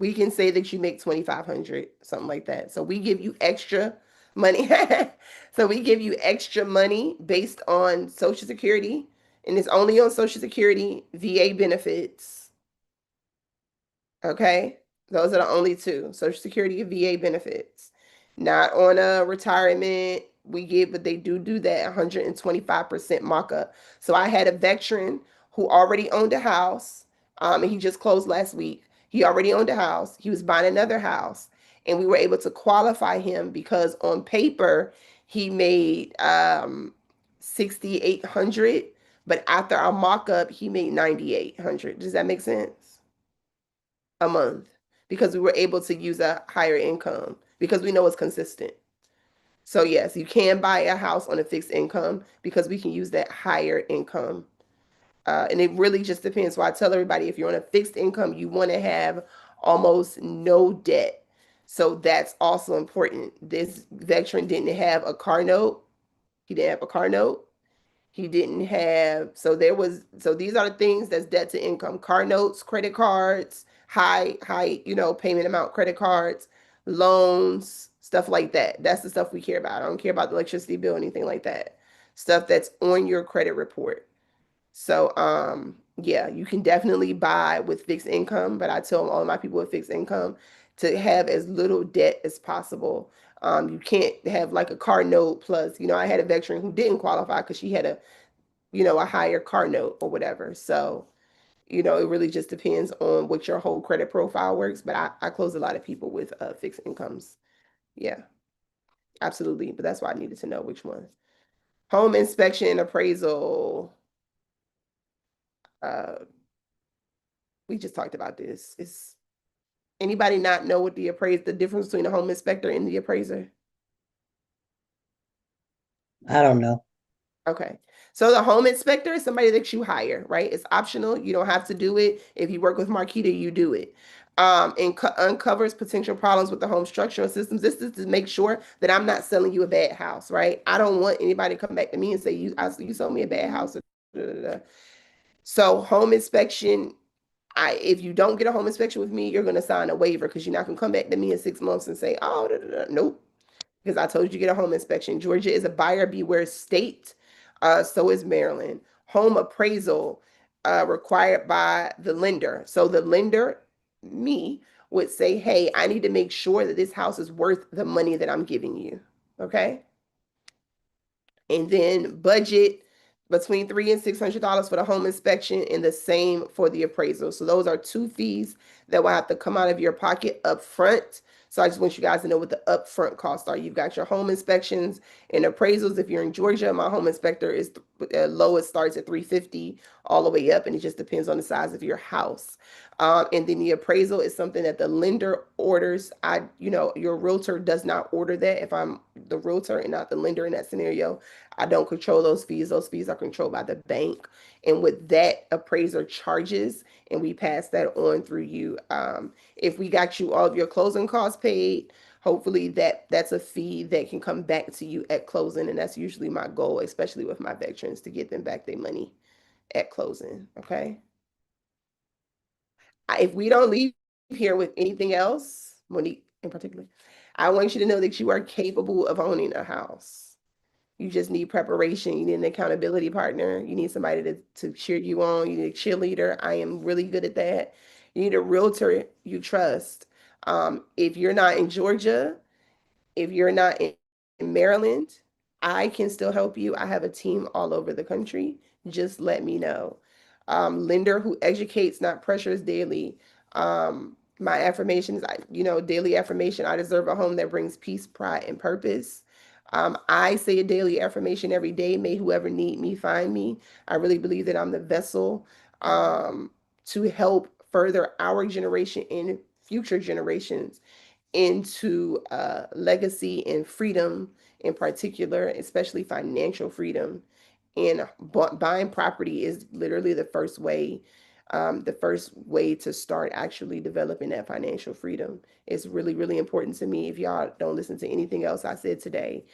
we can say that you make 2,500, something like that. So we give you extra money. So we give you extra money based on Social Security, and it's only on Social Security, VA benefits. Okay. Those are the only two: Social Security and VA benefits. Not on a retirement. We give, but they do that 125% markup. So I had a veteran who already owned a house, and he just closed last week. He already owned a house. He was buying another house, and we were able to qualify him because on paper he made 6,800, but after our markup he made 9,800. Does that make sense? A month, because we were able to use a higher income because we know it's consistent. So yes, you can buy a house on a fixed income because we can use that higher income. And it really just depends. So I tell everybody, if you're on a fixed income, you want to have almost no debt. So that's also important. This veteran didn't have a car note. He didn't have a car note. He didn't have, so these are the things that's debt to income: car notes, credit cards, high, payment amount credit cards, loans, stuff like that. That's the stuff we care about. I don't care about the electricity bill, anything like that. Stuff that's on your credit report. So, yeah, you can definitely buy with fixed income, but I tell all of my people with fixed income to have as little debt as possible. You can't have like a car note plus, I had a veteran who didn't qualify because she had a higher car note or whatever. So, it really just depends on what your whole credit profile works. But I close a lot of people with fixed incomes. Yeah, absolutely. But that's why I needed to know which one. Home inspection appraisal. Uh, we just talked about this. Is anybody not know what the difference between a home inspector and the appraiser? I don't know. Okay. So the home inspector is somebody that you hire, right? It's optional. You don't have to do it. If you work with Marquetta, you do it. And uncovers potential problems with the home structural systems. This is to make sure that I'm not selling you a bad house, right? I don't want anybody to come back to me and say, you sold me a bad house. Da, da, da. So home inspection, if you don't get a home inspection with me, you're going to sign a waiver because you're not going to come back to me in 6 months and say, oh, da, da, da. Nope, because I told you to get a home inspection. Georgia is a buyer beware state. So is Maryland. Home appraisal required by the lender. So the lender, me, would say, hey, I need to make sure that this house is worth the money that I'm giving you. Okay. And then budget between $300 and $600 for the home inspection, and the same for the appraisal. So those are two fees that will have to come out of your pocket up front. So I just want you guys to know what the upfront costs are. You've got your home inspections and appraisals. If you're in Georgia, my home inspector is lowest starts at 350 all the way up, and it just depends on the size of your house. And then the appraisal is something that the lender orders. Your realtor does not order that. If I'm the realtor and not the lender in that scenario, I don't control those fees. Those fees are controlled by the bank. And with that, appraiser charges, and we pass that on through you. If we got you all of your closing costs paid, hopefully that's a fee that can come back to you at closing. And that's usually my goal, especially with my veterans, to get them back their money at closing. Okay. If we don't leave here with anything else, Monique in particular, I want you to know that you are capable of owning a house. You just need preparation. You need an accountability partner. You need somebody to cheer you on. You need a cheerleader. I am really good at that. You need a realtor you trust. If you're not in Georgia, if you're not in Maryland, I can still help you. I have a team all over the country. Just let me know. Lender who educates, not pressures daily. My affirmations, daily affirmation: I deserve a home that brings peace, pride, and purpose. I say a daily affirmation every day: may whoever need me find me. I really believe that I'm the vessel to help further our generation and future generations into legacy and freedom, in particular, especially financial freedom. And buying property is literally the first way to start actually developing that financial freedom. It's really, really important to me. If y'all don't listen to anything else I said today,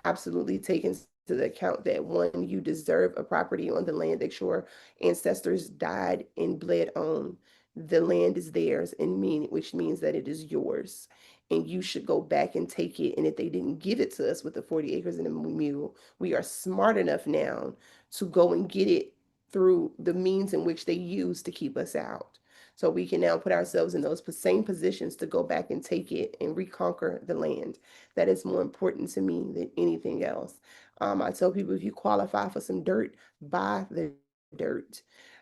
absolutely take into the account that, one, you deserve a property on the land that your ancestors died and bled on. The land is theirs, which means that it is yours, and you should go back and take it. And if they didn't give it to us with the 40 acres and a mule, we are smart enough now to go and get it through the means in which they use to keep us out. So we can now put ourselves in those same positions to go back and take it and reconquer the land. That is more important to me than anything else. I tell people, if you qualify for some dirt, buy the dirt.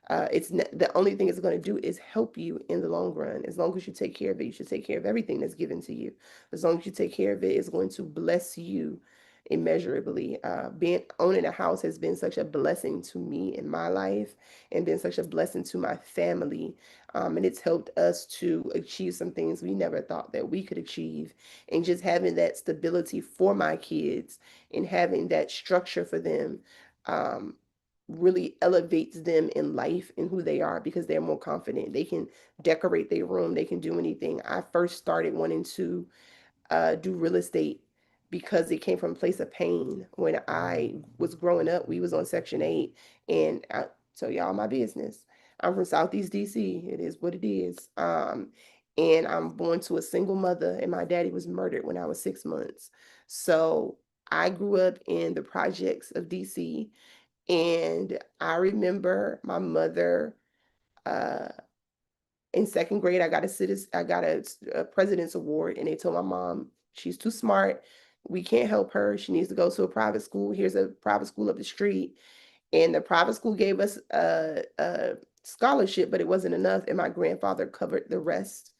The only thing it's going to do is help you in the long run. As long as you take care of it, you should take care of everything that's given to you. As long as you take care of it, it's going to bless you immeasurably. Owning a house has been such a blessing to me in my life, and been such a blessing to my family. And it's helped us to achieve some things we never thought that we could achieve. And just having that stability for my kids and having that structure for them, um, really elevates them in life and who they are because they're more confident. They can decorate their room, they can do anything. I first started wanting to do real estate because it came from a place of pain. When I was growing up, we was on Section 8, and so y'all my business. I'm from Southeast DC. It is what it is. And I'm born to a single mother, and my daddy was murdered when I was 6 months. So I grew up in the projects of DC, and I remember my mother. Uh, in second grade, I got a president's award, and they told my mom she's too smart. We can't help her. She needs to go to a private school. Here's a private school up the street, and the private school gave us a scholarship, but it wasn't enough. And my grandfather covered the rest.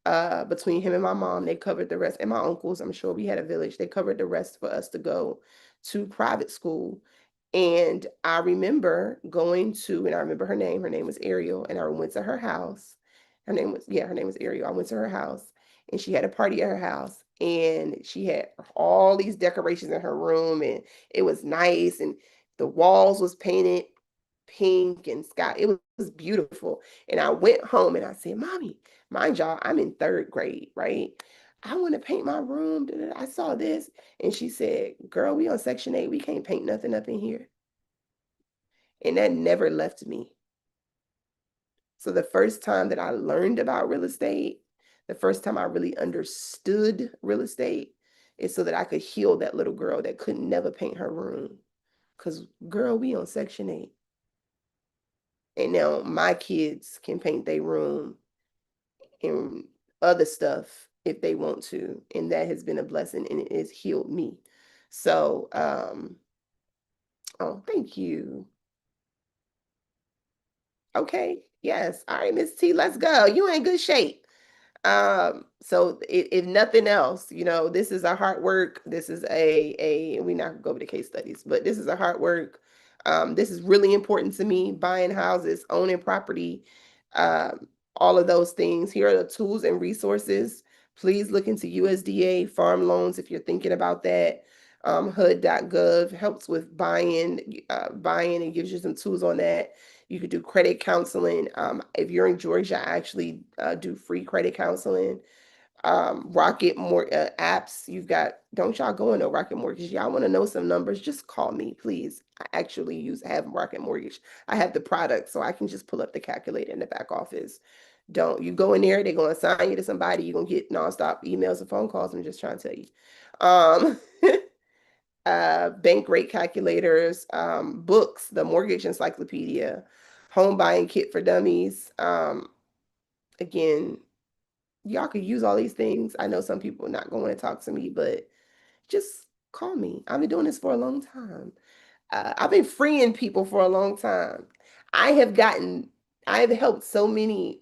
Between him and my mom, they covered the rest, and my uncles. I'm sure we had a village. They covered the rest for us to go to private school. And I remember going to, and I remember her name. Her name was Ariel, and I went to her house. Her name was Ariel. I went to her house, and she had a party at her house, and she had all these decorations in her room, and it was nice, and the walls was painted pink and sky. It was beautiful. And I went home and I said, Mommy, mind y'all, I'm in third grade, right? I want to paint my room. I saw this. And she said, Girl, we on Section 8. We can't paint nothing up in here. And that never left me. So the first time that I learned about real estate, the first time I really understood real estate is so that I could heal that little girl that could never paint her room. Because, girl, we on Section 8. And now my kids can paint their room and other stuff if they want to. And that has been a blessing, and it has healed me. So, oh, thank you. Okay. Yes. All right, Miss T, let's go. You in good shape. So if nothing else, this is a hard work. This is we're not gonna go over the case studies, but this is a hard work. This is really important to me, buying houses, owning property, all of those things. Here are the tools and resources. Please look into USDA farm loans if you're thinking about that. HUD.gov helps with buying and gives you some tools on that. You could do credit counseling. If you're in Georgia, I actually do free credit counseling. Rocket more apps. Don't y'all go into Rocket Mortgage. Y'all want to know some numbers? Just call me, please. I actually have Rocket Mortgage. I have the product, so I can just pull up the calculator in the back office. Don't you go in there, they're gonna assign you to somebody, you're gonna get nonstop emails and phone calls. I'm just trying to tell you. Um, bank rate calculators, books, the mortgage encyclopedia, home buying kit for dummies. Again, y'all could use all these things. I know some people are not going to talk to me, but just call me. I've been doing this for a long time. I've been freeing people for a long time. I have gotten, I have helped so many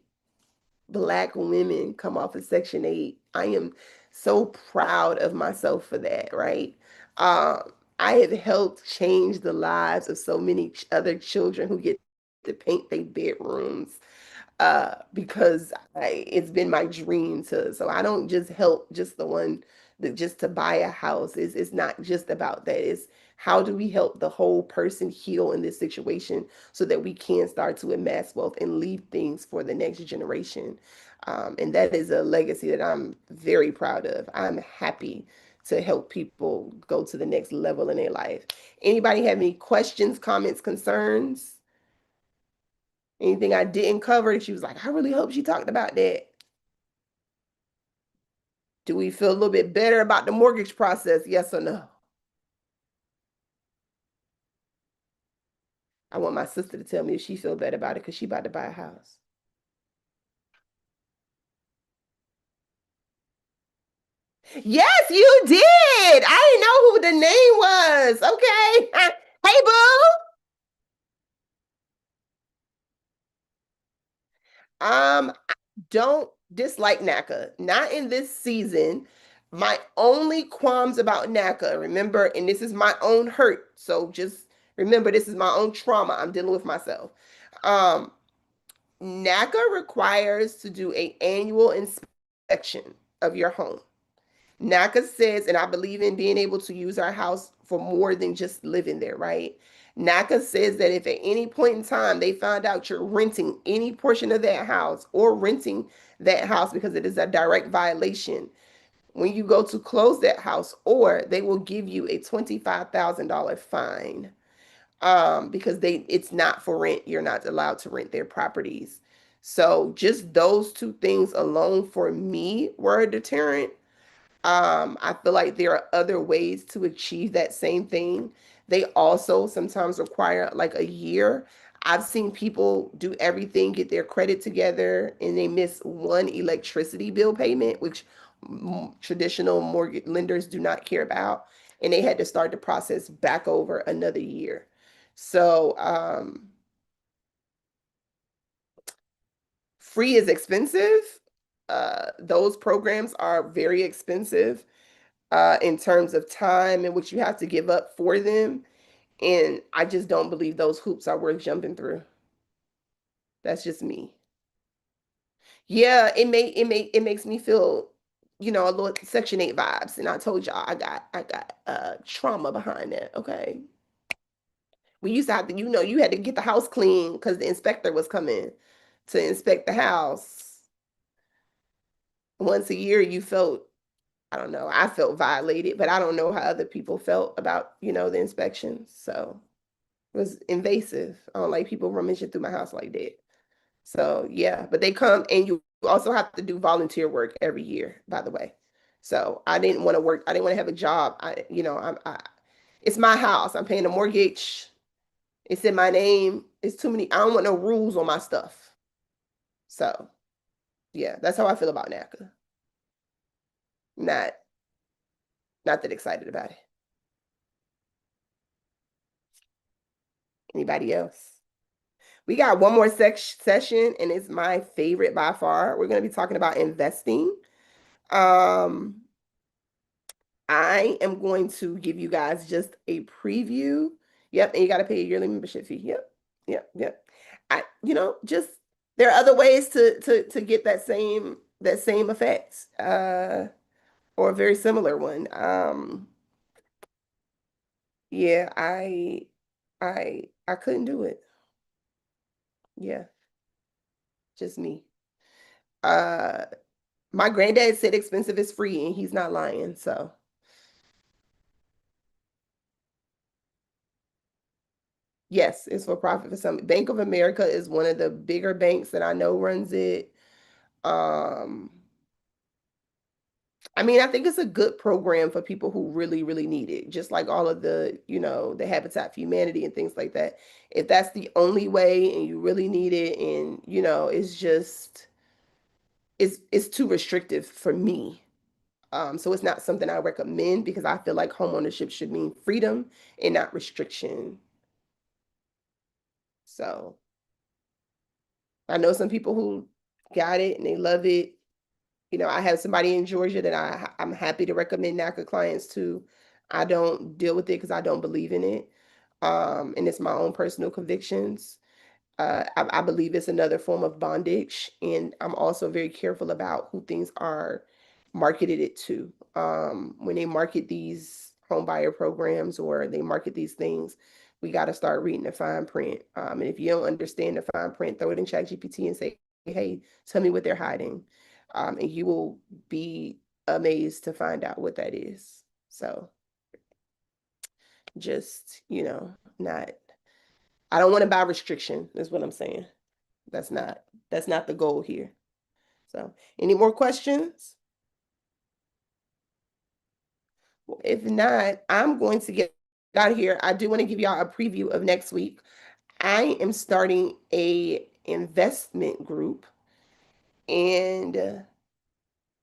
Black women come off of Section 8. I am so proud of myself for that, right? I have helped change the lives of so many other children who get to paint their bedrooms because it's been my dream to. So I don't just help just the one that just to buy a house. It's not just about that. It's how do we help the whole person heal in this situation so that we can start to amass wealth and leave things for the next generation. And that is a legacy that I'm very proud of. I'm happy to help people go to the next level in their life. Anybody have any questions, comments, concerns? Anything I didn't cover? She was like, I really hope she talked about that. Do we feel a little bit better about the mortgage process? Yes or no? I want my sister to tell me if she feel better about it because she about to buy a house. Yes, you did. I didn't know who the name was. Okay. Hey, boo. I don't dislike NACA. Not in this season. My only qualms about NACA, remember, and this is my own hurt. So just remember, this is my own trauma I'm dealing with myself. Um, NACA requires to do an annual inspection of your home. NACA says, and I believe in being able to use our house for more than just living there, right? NACA says that if at any point in time they find out you're renting any portion of that house or renting that house because it is a direct violation, when you go to close that house, or they will give you a $25,000 fine, because it's not for rent. You're not allowed to rent their properties. So just those two things alone for me were a deterrent. I feel like there are other ways to achieve that same thing. They also sometimes require like a year. I've seen people do everything, get their credit together, and they miss one electricity bill payment, which traditional mortgage lenders do not care about. And they had to start the process back over another year. So, free is expensive. Those programs are very expensive in terms of time in which you have to give up for them. And I just don't believe those hoops are worth jumping through. That's just me. Yeah, it makes me feel, a little Section 8 vibes. And I told y'all I got trauma behind that. Okay. We used to have to, you had to get the house clean because the inspector was coming to inspect the house. Once a year you felt, I don't know, I felt violated, but I don't know how other people felt about, the inspections. So it was invasive. I don't like people rummaging through my house like that. So yeah, but they come, and you also have to do volunteer work every year, by the way. So I didn't want to work. I didn't want to have a job. It's my house. I'm paying a mortgage. It's in my name. It's too many. I don't want no rules on my stuff. So yeah, that's how I feel about NACA. Not not that excited about it. Anybody else? We got one more session, and it's my favorite by far. We're going to be talking about investing. Um, I am going to give you guys just a preview. Yep, and you got to pay a yearly membership fee. Yep, yep, yep. Just there are other ways to get that same effect, or a very similar one. Yeah, I couldn't do it. Yeah, just me. Uh, my granddad said expensive is free, and he's not lying. So yes, it's for profit for some. Bank of America is one of the bigger banks that I know runs it. Um, I mean, I think it's a good program for people who really, really need it. Just like all of the Habitat for Humanity and things like that. If that's the only way and you really need it, and it's too restrictive for me. So it's not something I recommend, because I feel like homeownership should mean freedom and not restriction. So I know some people who got it and they love it. I have somebody in Georgia that I'm happy to recommend NACA clients to. I don't deal with it because I don't believe in it. And it's my own personal convictions. I believe it's another form of bondage, and I'm also very careful about who things are marketed it to. When they market these home buyer programs, or they market these things, we got to start reading the fine print. And if you don't understand the fine print, throw it in ChatGPT and say, "Hey, tell me what they're hiding," and you will be amazed to find out what that is. So just, not. I don't want to buy restriction, is what I'm saying. That's not that's not the goal here. So, any more questions? Well, if not, I'm going to get out of here. I do want to give y'all a preview of next week. I am starting a investment group, and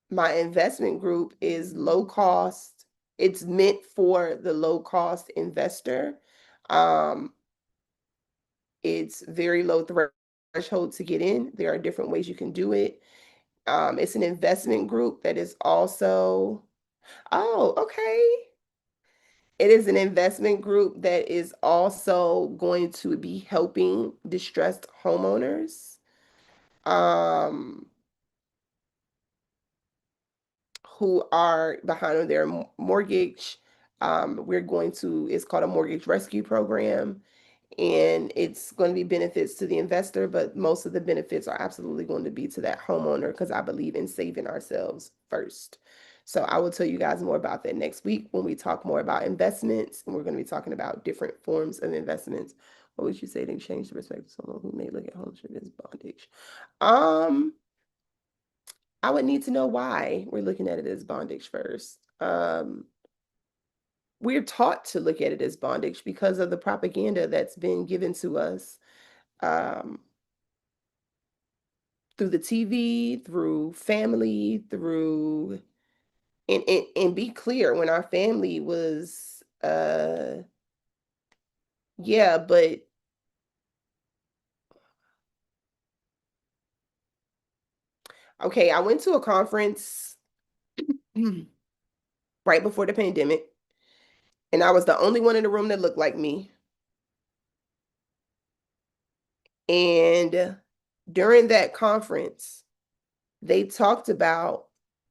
my investment group is low cost. It's meant for the low cost investor. Um, it's very low threshold to get in. There are different ways you can do it. It's an investment group that is also, oh, okay. It is an investment group that is also going to be helping distressed homeowners, um, who are behind on their mortgage. It's called a mortgage rescue program. And it's going to be benefits to the investor, but most of the benefits are absolutely going to be to that homeowner because I believe in saving ourselves first. So I will tell you guys more about that next week when we talk more about investments, and we're going to be talking about different forms of investments. What would you say to change the perspective of someone who may look at ownership as bondage? I would need to know why we're looking at it as bondage first. We're taught to look at it as bondage because of the propaganda that's been given to us um, through the TV, through family, through and be clear, when our family was yeah, but okay, I went to a conference right before the pandemic, and I was the only one in the room that looked like me. And during that conference, they talked about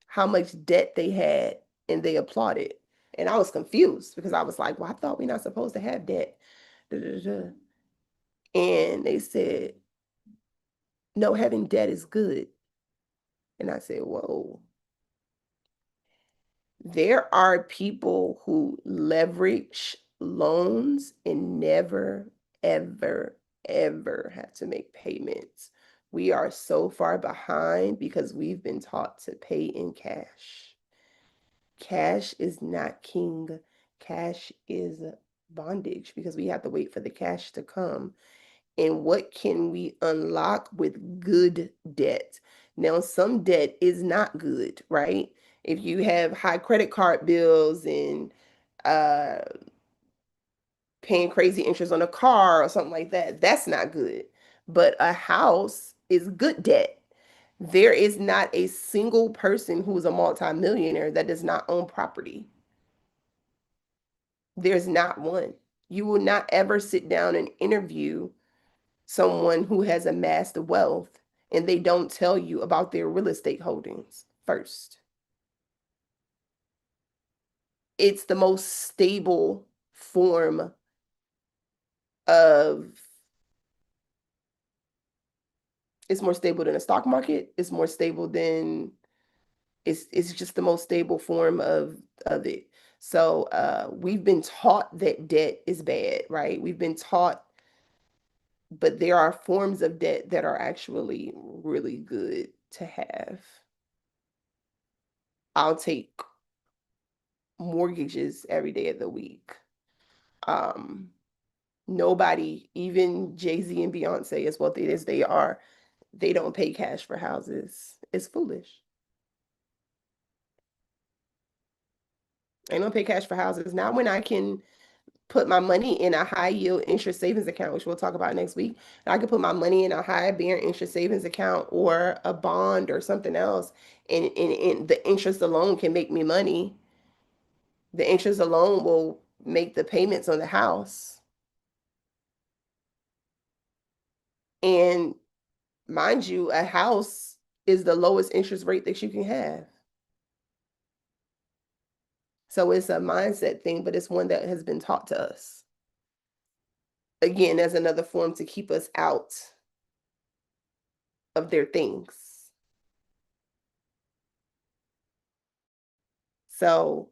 how much debt they had and they applauded. And I was confused because I was like, well, I thought we're not supposed to have debt. Da, da, da. And they said, no, having debt is good. And I said, whoa. There are people who leverage loans and never, ever, ever have to make payments. We are so far behind because we've been taught to pay in cash. Cash is not king. Cash is bondage because we have to wait for the cash to come. And what can we unlock with good debt? Now, some debt is not good, right? If you have high credit card bills and uh, paying crazy interest on a car or something like that, that's not good. But a house is good debt. There is not a single person who's a multimillionaire that does not own property. There's not one. You will not ever sit down and interview someone who has amassed wealth and they don't tell you about their real estate holdings first. It's the most stable form of, it's more stable than a stock market. It's more stable than, it's just the most stable form of it. So we've been taught that debt is bad, right? We've been taught, but there are forms of debt that are actually really good to have. I'll take mortgages every day of the week. Um, Nobody, even Jay-Z and Beyonce, as wealthy as they are, they don't pay cash for houses. It's foolish. They don't pay cash for houses. Not when I can put my money in a high yield interest savings account, which we'll talk about next week. I could put my money in a high bearing interest savings account or a bond or something else, and the interest alone can make me money. The interest alone will make the payments on the house. And mind you, a house is the lowest interest rate that you can have. So it's a mindset thing, but it's one that has been taught to us. Again, as another form to keep us out of their things. So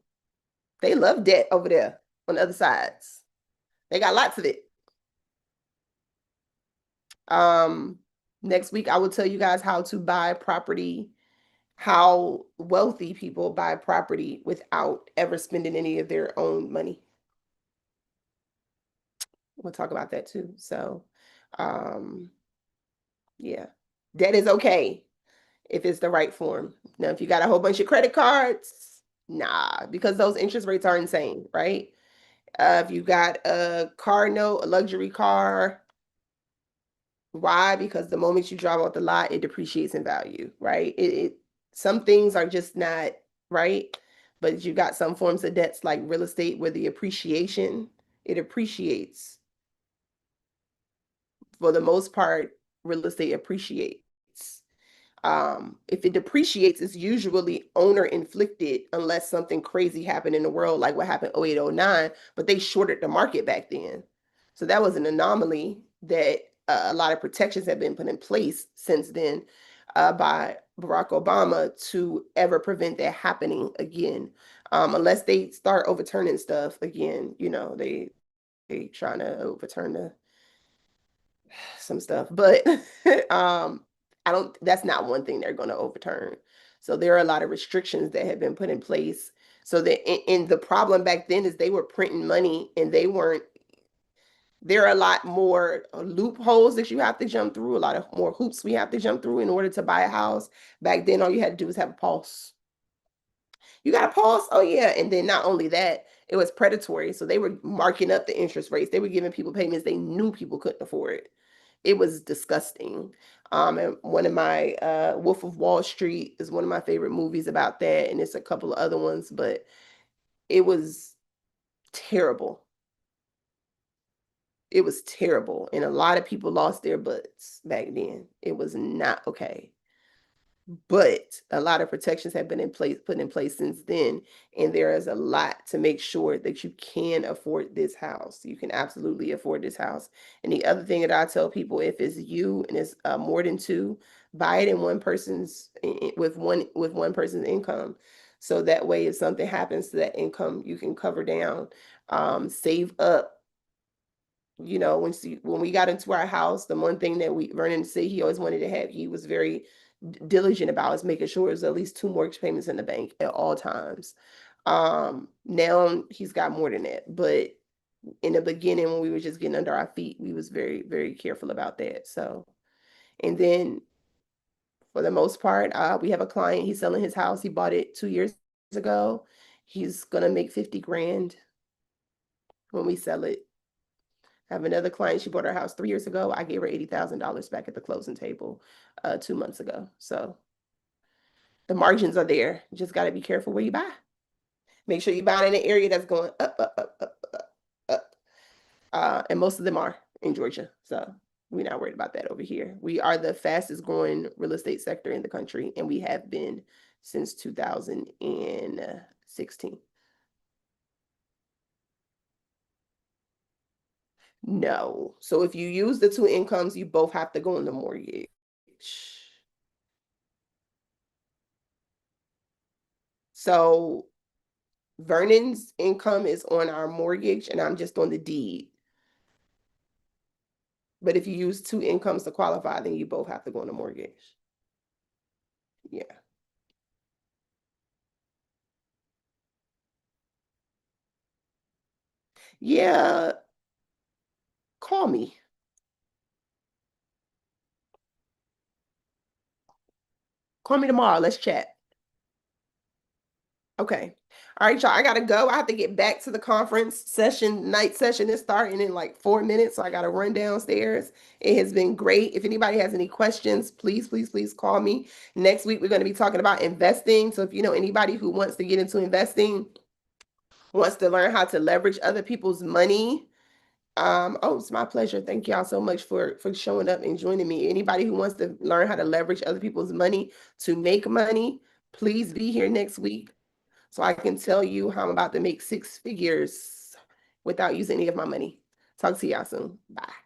they love debt over there on the other sides. They got lots of it. Next week, I will tell you guys how to buy property, how wealthy people buy property without ever spending any of their own money. We'll talk about that too. So, yeah, debt is okay if it's the right form. Now, if you got a whole bunch of credit cards, nah, because those interest rates are insane, right? If you got a car note, a luxury car, why? Because the moment you drive off the lot, it depreciates in value, right? Some things are just not right, but you got some forms of debts like real estate where the appreciation, it appreciates. For the most part, real estate appreciates. If it depreciates, it's usually owner inflicted unless something crazy happened in the world, like what happened 08, 09, but they shorted the market back then. So that was an anomaly that a lot of protections have been put in place since then by Barack Obama to ever prevent that happening again. Unless they start overturning stuff again, they trying to overturn some stuff, but I don't. That's not one thing they're going to overturn. So there are a lot of restrictions that have been put in place. So that and the problem back then is they were printing money and they weren't. There are a lot more loopholes that you have to jump through, a lot of more hoops we have to jump through in order to buy a house. Back then, all you had to do was have a pulse. You got a pulse? Oh yeah. And then not only that, it was predatory. So they were marking up the interest rates. They were giving people payments they knew people couldn't afford. It was disgusting. And one of my Wolf of Wall Street is one of my favorite movies about that, and it's a couple of other ones, but it was terrible. It was terrible, and a lot of people lost their butts back then. It was not okay. But a lot of protections have been put in place since then, and there is a lot to make sure that you can afford this house. You can absolutely afford this house. And the other thing that I tell people, if it's you and it's more than two, buy it in one person's with one person's income. So that way, if something happens to that income, you can cover down, save up. When we got into our house, the one thing that Vernon said he always wanted to have, he was very diligent about is making sure there's at least two mortgage payments in the bank at all times. Now he's got more than that, but in the beginning when we were just getting under our feet, we was very, very careful about that. So, and then for the most part, we have a client, he's selling his house. He bought it 2 years ago. He's gonna make 50 grand when we sell it. I have another client, she bought her house 3 years ago. I gave her $80,000 back at the closing table 2 months ago. So the margins are there. You just got to be careful where you buy. Make sure you buy in an area that's going up, up, up, up, up, up. And most of them are in Georgia. So we're not worried about that over here. We are the fastest growing real estate sector in the country, and we have been since 2016. No. So if you use the two incomes, you both have to go in the mortgage. So Vernon's income is on our mortgage and I'm just on the deed. But if you use two incomes to qualify, then you both have to go on the mortgage. Yeah. Yeah. Call me. Call me tomorrow. Let's chat. Okay. All right, y'all. I gotta go. I have to get back to the night session is starting in like 4 minutes. So I gotta run downstairs. It has been great. If anybody has any questions, please, please, please call me. Next week, we're going to be talking about investing. So if you know anybody who wants to get into investing, wants to learn how to leverage other people's money. Oh, it's my pleasure. Thank y'all so much for showing up and joining me. Anybody who wants to learn how to leverage other people's money to make money, please be here next week so I can tell you how I'm about to make 6 figures without using any of my money. Talk to y'all soon. Bye.